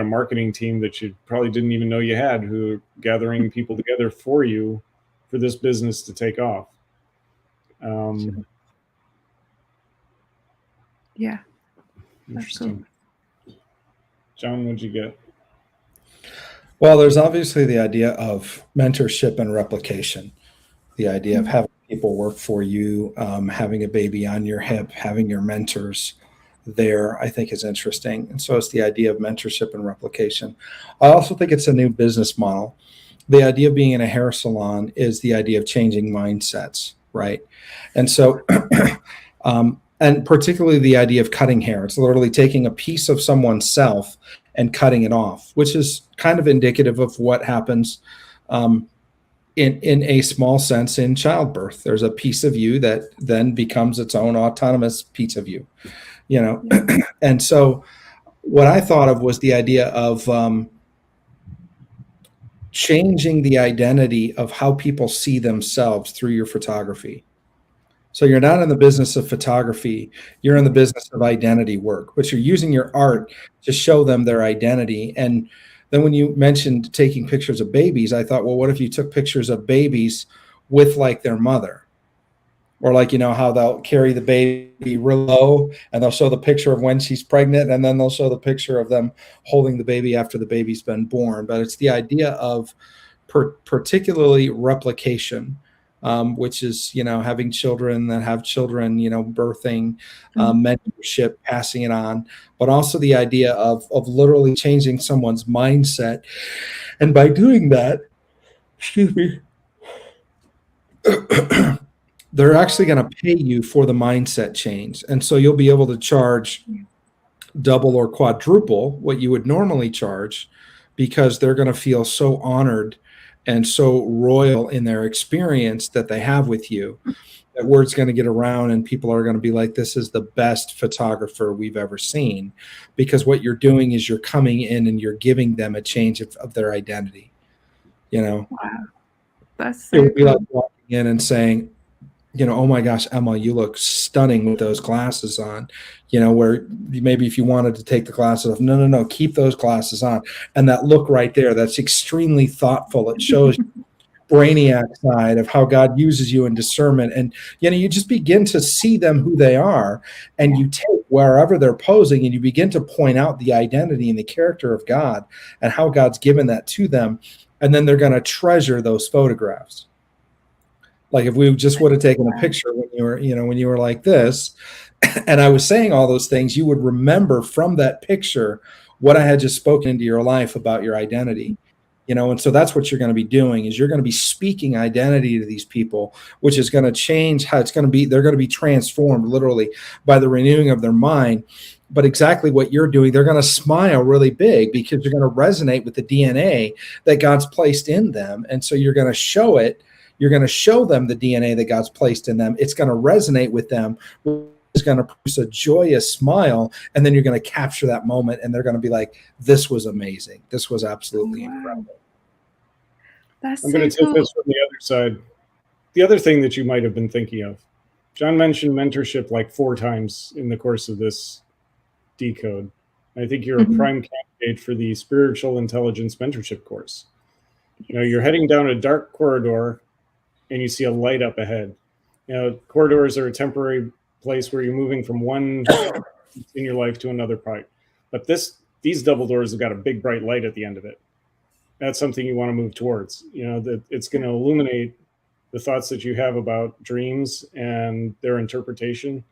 marketing team that you probably didn't even know you had, who are gathering people together for you for this business to take off. Yeah. Interesting. Cool. John, what'd you get? Well, there's obviously the idea of mentorship and replication, the idea of having people work for you, having a baby on your hip, having your mentors there, I think is interesting. And so it's the idea of mentorship and replication. I also think it's a new business model. The idea of being in a hair salon is the idea of changing mindsets, right? And so, and particularly the idea of cutting hair. It's literally taking a piece of someone's self and cutting it off, which is kind of indicative of what happens in a small sense in childbirth. There's a piece of you that then becomes its own autonomous piece of you, And so what I thought of was the idea of changing the identity of how people see themselves through your photography. So you're not in the business of photography, you're in the business of identity work, but you're using your art to show them their identity. And then when you mentioned taking pictures of babies, I thought, well, what if you took pictures of babies with like their mother? Or like, how they'll carry the baby real low and they'll show the picture of when she's pregnant, and then they'll show the picture of them holding the baby after the baby's been born. But it's the idea of particularly replication, which is, having children that have children, birthing, mentorship, passing it on, but also the idea of literally changing someone's mindset. And by doing that, they're actually going to pay you for the mindset change. And so you'll be able to charge double or quadruple what you would normally charge, because they're going to feel so honored and so royal in their experience that they have with you, that word's going to get around and people are going to be like, this is the best photographer we've ever seen, because what you're doing is you're coming in and you're giving them a change of their identity. Wow. That's It so would be cool. like walking in and saying, oh my gosh, Emma, you look stunning with those glasses on, where maybe if you wanted to take the glasses off, no, keep those glasses on. And that look right there, that's extremely thoughtful. It shows brainiac side of how God uses you in discernment. And, you just begin to see them who they are, and you take wherever they're posing and you begin to point out the identity and the character of God and how God's given that to them. And then they're going to treasure those photographs. Like if we just would have taken a picture when you were like this, and I was saying all those things, you would remember from that picture what I had just spoken into your life about your identity. And so that's what you're going to be doing, is you're going to be speaking identity to these people, which is going to change how it's going to be. They're going to be transformed literally by the renewing of their mind. But exactly what you're doing, they're going to smile really big because you're going to resonate with the DNA that God's placed in them. And so you're going to show it. You're going to show them the DNA that God's placed in them. It's going to resonate with them. It's going to produce a joyous smile. And then you're going to capture that moment. And they're going to be like, this was amazing. This was absolutely incredible. That's I'm going to take this from the other side. The other thing that you might have been thinking of, John mentioned mentorship like 4 times in the course of this decode. I think you're a prime candidate for the spiritual intelligence mentorship course. You're heading down a dark corridor and you see a light up ahead. Corridors are a temporary place where you're moving from one in your life to another part. But these double doors have got a big bright light at the end of it. That's something you want to move towards. That it's going to illuminate the thoughts that you have about dreams and their interpretation.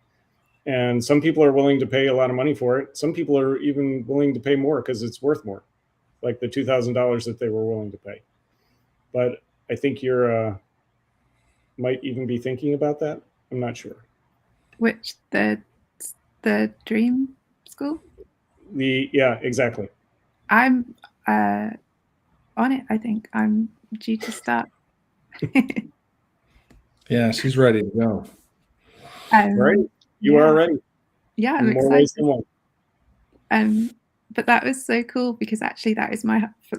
And some people are willing to pay a lot of money for it. Some people are even willing to pay more because it's worth more, like the $2,000 that they were willing to pay. But I think you're might even be thinking about that. I'm not sure. Which the dream school? Yeah, exactly. I'm on it. I think I'm due to start. Yeah, she's ready to go. Right? You are ready. Yeah, I'm more ways than excited. one. But that was so cool because actually that is my, for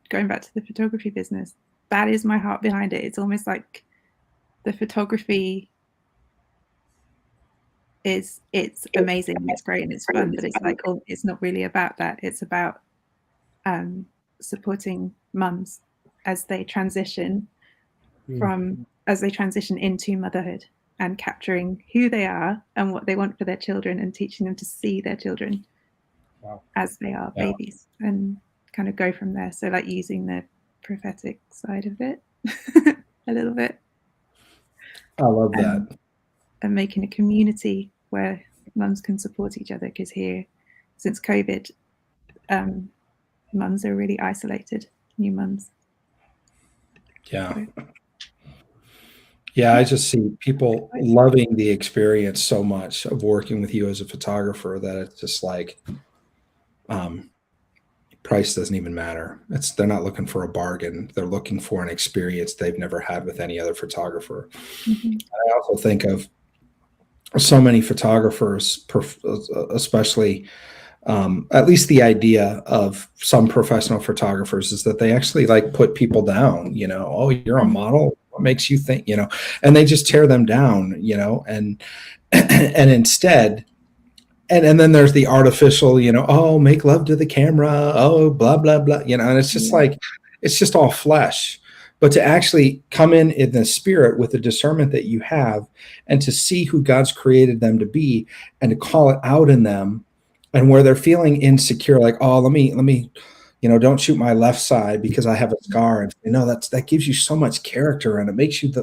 going back to the photography business, that is my heart behind it. It's almost like the photography it's amazing, it's great and it's fun, but it's like, it's not really about that. It's about supporting mums as they transition into motherhood and capturing who they are and what they want for their children and teaching them to see their children as they are babies and kind of go from there. So like using the prophetic side of it a little bit. I love that. And making a community where mums can support each other, because here, since COVID, mums are really isolated, new mums. Yeah. Yeah, I just see people loving the experience so much of working with you as a photographer that it's just like price doesn't even matter. They're not looking for a bargain. They're looking for an experience they've never had with any other photographer. I also think of so many photographers, especially at least the idea of some professional photographers is that they actually like put people down, oh, you're a model. What makes you think, and they just tear them down, and instead, and then there's the artificial, oh, make love to the camera. Oh, blah, blah, blah, and it's just like, it's just all flesh. But to actually come in the spirit with the discernment that you have and to see who God's created them to be and to call it out in them, and where they're feeling insecure, like, oh, let me, don't shoot my left side because I have a scar. And that gives you so much character and it makes you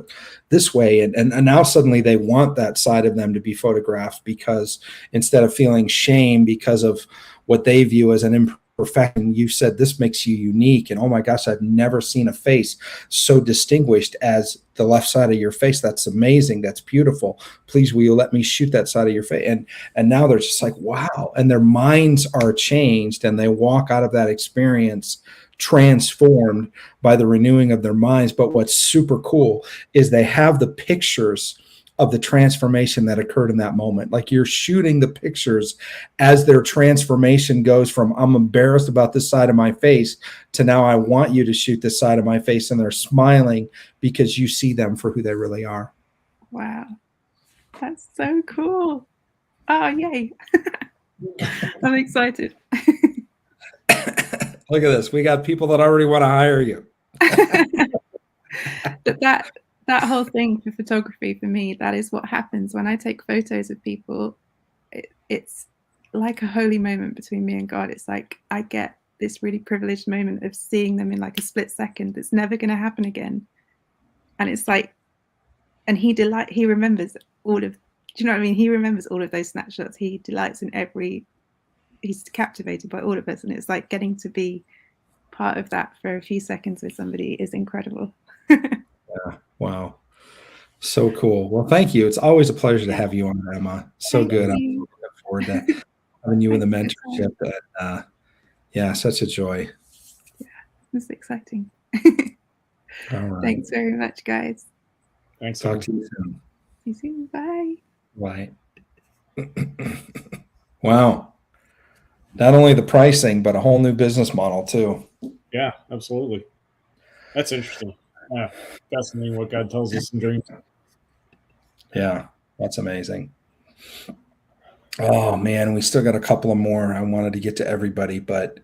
this way. And now suddenly they want that side of them to be photographed, because instead of feeling shame because of what they view as an imperfection, you said this makes you unique. And oh my gosh, I've never seen a face so distinguished as the left side of your face. That's amazing. That's beautiful. Please, will you let me shoot that side of your face? And now they're just like, wow. And their minds are changed and they walk out of that experience transformed by the renewing of their minds. But what's super cool is they have the pictures of the transformation that occurred in that moment. Like you're shooting the pictures as their transformation goes from I'm embarrassed about this side of my face to now I want you to shoot this side of my face, and they're smiling because you see them for who they really are. Wow. That's so cool. Oh, yay. I'm excited. Look at this. We got people that already want to hire you. But that whole thing for photography, for me, that is what happens when I take photos of people. It's like a holy moment between me and God. It's like I get this really privileged moment of seeing them in like a split second that's never going to happen again. And it's like, and he remembers all of, do you know what I mean? He remembers all of those snapshots. He delights in he's captivated by all of us. And it's like getting to be part of that for a few seconds with somebody is incredible. Yeah. Wow. So cool. Well, thank you. It's always a pleasure to have you on, Emma. So Thank good. you. I'm looking forward to having you in the mentorship. And, yeah, such a joy. Yeah, it's exciting. All right. Thanks very much, guys. Thanks. Talk to you soon. See you soon. Bye. Right. Wow. Not only the pricing, but a whole new business model too. Yeah, absolutely. That's interesting. Yeah, fascinating what God tells us in dreams. Yeah, that's amazing. Oh man, we still got a couple of more. I wanted to get to everybody, but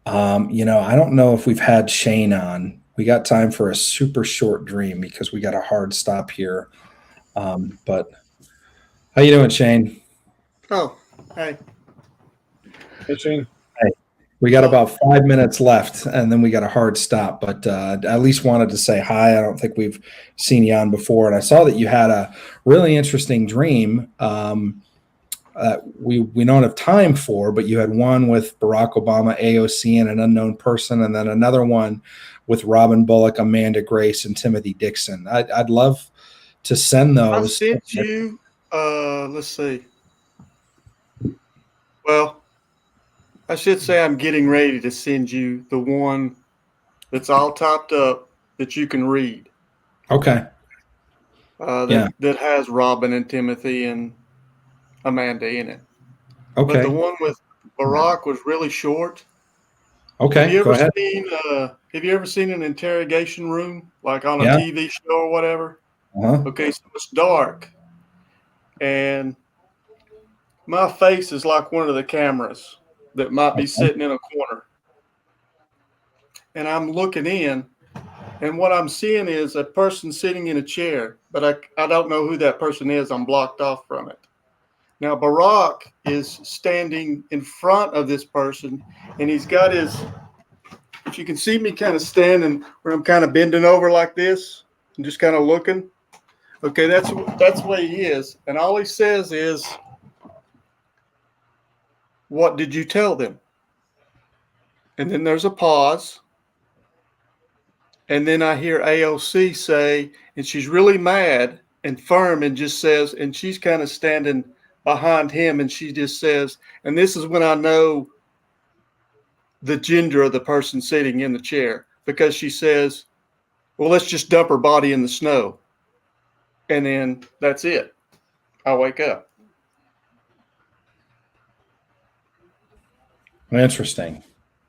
I don't know if we've had Shane on. We got time for a super short dream because we got a hard stop here. But how you doing, Shane? Oh, hey. Hey, Shane. Hey, we got about 5 minutes left, and then we got a hard stop. But I at least wanted to say hi. I don't think we've seen you on before, and I saw that you had a really interesting dream. We don't have time for, but you had one with Barack Obama, AOC, and an unknown person, and then another one with Robin Bullock, Amanda Grace, and Timothy Dixon. I'd love to send those. I sent you, let's see. Well, I should say I'm getting ready to send you the one that's all topped up that you can read. Okay. That has Robin and Timothy and Amanda in it. Okay. But the one with Barack was really short. Okay. Have you Go ever ahead. Have you ever seen an interrogation room, like on a Yeah. TV show or whatever? Uh-huh. Okay, so it's dark, and my face is like one of the cameras that might be sitting in a corner, and I'm looking in, and what I'm seeing is a person sitting in a chair, but I don't know who that person is. I'm blocked off from it. Now Barack is standing in front of this person, and he's got his, if you can see me kind of standing where I'm kind of bending over like this and just kind of looking. Okay, that's the way he is. And all he says is, "What did you tell them?" And then there's a pause. And then I hear AOC say, and she's really mad and firm and just says, and she's kind of standing behind him, and she just says, and this is when I know the gender of the person sitting in the chair, because she says, "Well, let's just dump her body in the snow." And then that's it. I wake up. Interesting.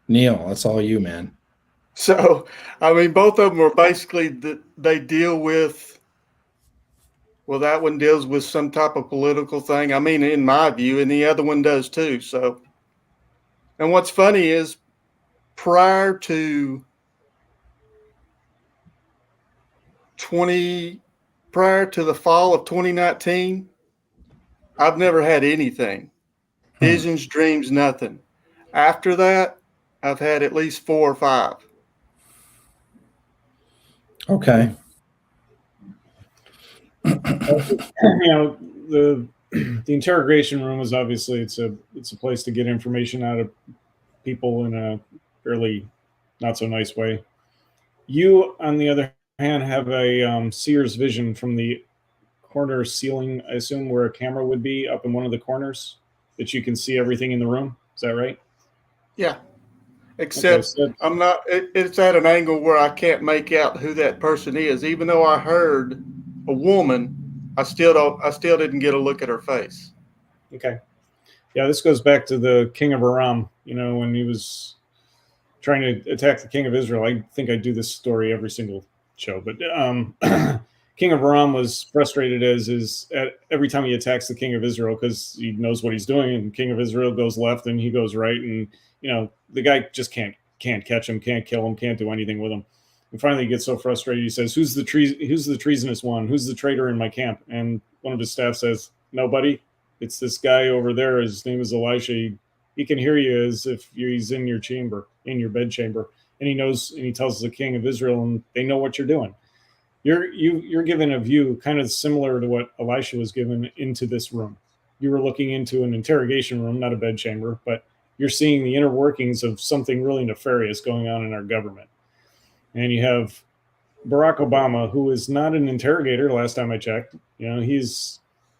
Neil, that's all you, man. So, I mean, both of them are basically, they deal with, well, that one deals with some type of political thing. I mean, in my view, and the other one does too. So, and what's funny is prior to the fall of 2019, I've never had anything. Visions, dreams, nothing. After that, I've had at least 4 or 5. Okay. The interrogation room is obviously it's a place to get information out of people in a fairly not so nice way. You, on the other hand, have a seer's vision from the corner ceiling, I assume, where a camera would be up in one of the corners, that you can see everything in the room. Is that right? Yeah. Except so I'm not. It's at an angle where I can't make out who that person is. Even though I heard a woman, I still don't. I still didn't get a look at her face. okay. Yeah, this goes back to the king of Aram, when he was trying to attack the king of Israel. I think I do this story every single show, but king of Aram was frustrated every time he attacks the king of Israel because he knows what he's doing, and king of Israel goes left and he goes right, and the guy just can't catch him, can't kill him, can't do anything with him. And finally he gets so frustrated, he says, who's the treasonous one? Who's the traitor in my camp? And one of his staff says, nobody. It's this guy over there. His name is Elisha. He can hear you as if he's in your chamber, in your bed chamber. And he knows, and he tells the king of Israel, and they know what you're doing. You're given a view kind of similar to what Elisha was given into this room. You were looking into an interrogation room, not a bed chamber, but you're seeing the inner workings of something really nefarious going on in our government. And you have Barack Obama, who is not an interrogator. Last time I checked,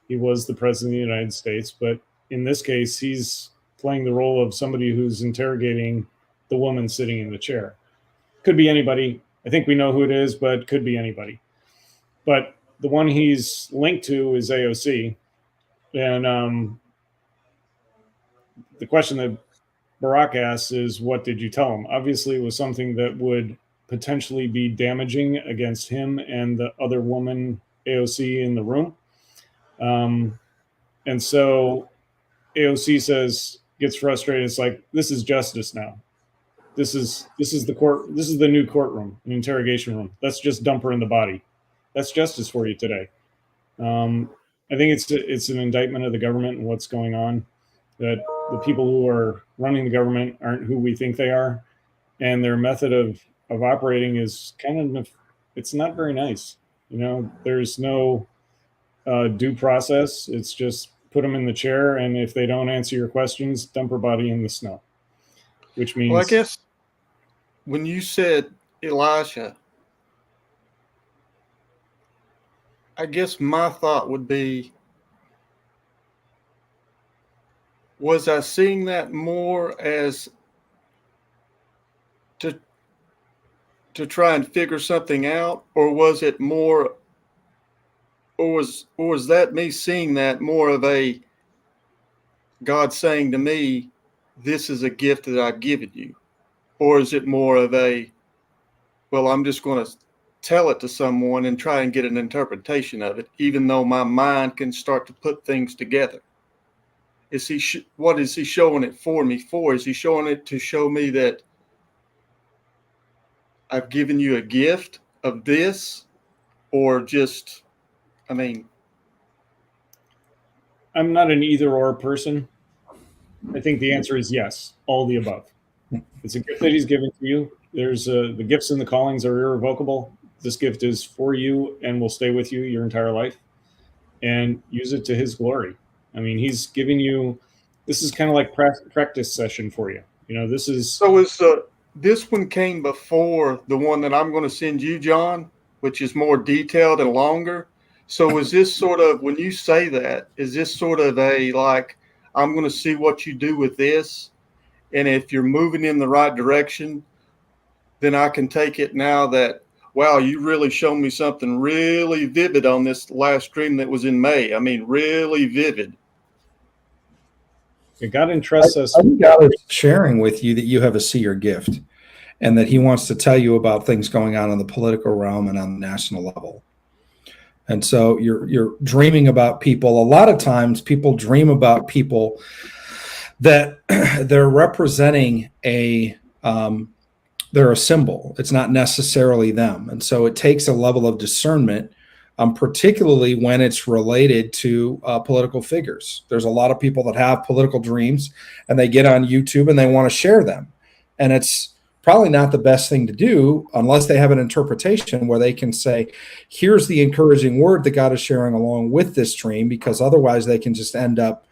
he was the president of the United States, but in this case, he's playing the role of somebody who's interrogating the woman sitting in the chair. Could be anybody. I think we know who it is, but could be anybody. But the one he's linked to is AOC. And the question that Barack asks is, what did you tell him? Obviously, it was something that would potentially be damaging against him and the other woman, AOC, in the room. And so AOC gets frustrated. It's like, this is justice now. This is the court. This is the new courtroom, an interrogation room. Let's just dump her in the body. That's justice for you today. I think it's an indictment of the government and what's going on, that the people who are running the government aren't who we think they are. And their method of operating is it's not very nice. There's no due process. It's just put them in the chair, and if they don't answer your questions, dump her body in the snow. Which means, well, I guess when you said Elisha, I guess my thought would be, was I seeing that more as to try and figure something out, or was it more, or was that me seeing that more of a God saying to me, this is a gift that I've given you? Or is it more of a, well, I'm just going to tell it to someone and try and get an interpretation of it, even though my mind can start to put things together? What is he showing it for me for? Is he showing it to show me that I've given you a gift of this, or just, I'm not an either or person. I think the answer is yes, all the above. It's a gift that he's given to you. There's the gifts and the callings are irrevocable. This gift is for you and will stay with you your entire life, and use it to his glory. He's giving you, this is kind of like practice session for you. This is. So this one came before the one that I'm going to send you, John, which is more detailed and longer. So is this sort of, when you say that, is this sort of a, like, I'm going to see what you do with this, and if you're moving in the right direction, then I can take it now that, wow, you really shown me something really vivid on this last stream that was in May. Really vivid. God entrusts us. I think God is sharing with you that you have a seer gift, and that he wants to tell you about things going on in the political realm and on the national level. And so you're dreaming about people. A lot of times people dream about people that they're representing they're a symbol. It's not necessarily them. And so it takes a level of discernment, particularly when it's related to political figures. There's a lot of people that have political dreams, and they get on YouTube and they want to share them. And it's probably not the best thing to do unless they have an interpretation where they can say, here's the encouraging word that God is sharing along with this dream, because otherwise they can just end up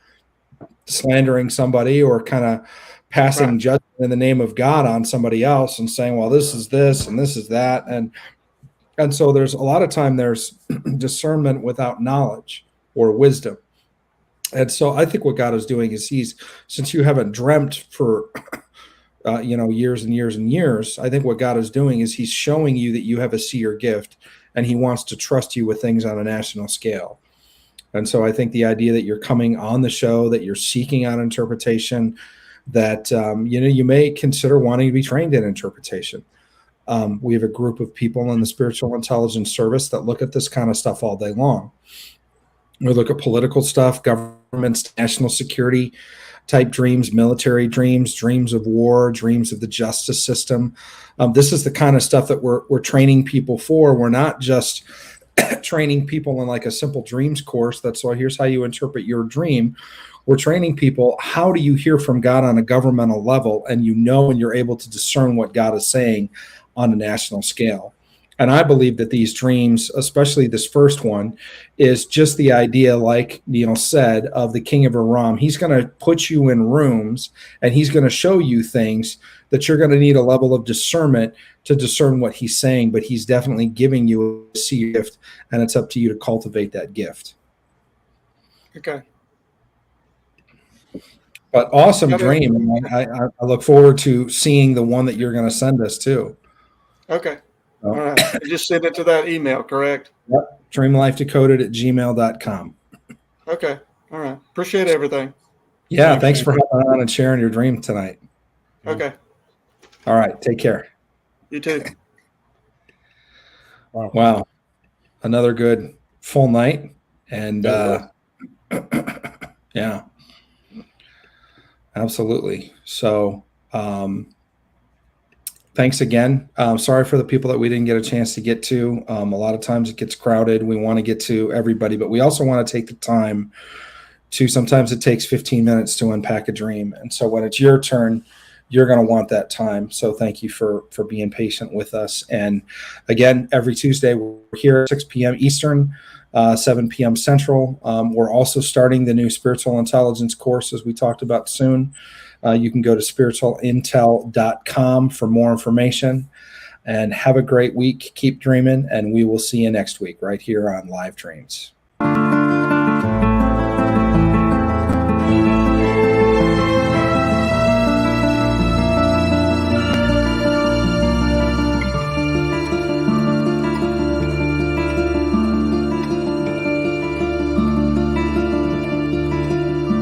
slandering somebody or kind of passing judgment in the name of God on somebody else and saying, well, this is this and this is that. And so there's a lot of time there's discernment without knowledge or wisdom. And so I think what God is doing is since you haven't dreamt for years and years and years. I think what God is doing is he's showing you that you have a seer gift, and he wants to trust you with things on a national scale. And so I think the idea that you're coming on the show, that you're seeking out interpretation, that, you may consider wanting to be trained in interpretation. We have a group of people in the spiritual intelligence service that look at this kind of stuff all day long. We look at political stuff, governments, national security type dreams, military dreams, dreams of war, dreams of the justice system. This is the kind of stuff that we're training people for. We're not just training people in like a simple dreams course. That's why here's how you interpret your dream. We're training people. How do you hear from God on a governmental level? And and you're able to discern what God is saying on a national scale. And I believe that these dreams, especially this first one, is just the idea, like Neil said, of the king of Aram. He's going to put you in rooms and he's going to show you things that you're going to need a level of discernment to discern what he's saying. But he's definitely giving you a seer gift, and it's up to you to cultivate that gift. Okay. But awesome dream. I look forward to seeing the one that you're going to send us to. Okay. All right. Just send it to that email, correct? Yep. dreamlifedecoded@gmail.com. Okay. All right. Appreciate everything. Yeah. Thanks for hopping on and sharing your dream tonight. Okay. All right. Take care. You too. Wow. Another good full night. And yeah, absolutely. So, thanks again. Sorry for the people that we didn't get a chance to get to. A lot of times it gets crowded. We want to get to everybody, but we also want to take the time to, sometimes it takes 15 minutes to unpack a dream. And so when it's your turn, you're going to want that time. So thank you for being patient with us. And again, every Tuesday we're here at 6 p.m. Eastern, 7 p.m. Central. We're also starting the new spiritual intelligence course, as we talked about soon. You can go to spiritualintel.com for more information, and have a great week. Keep dreaming, and we will see you next week right here on Live Dreams.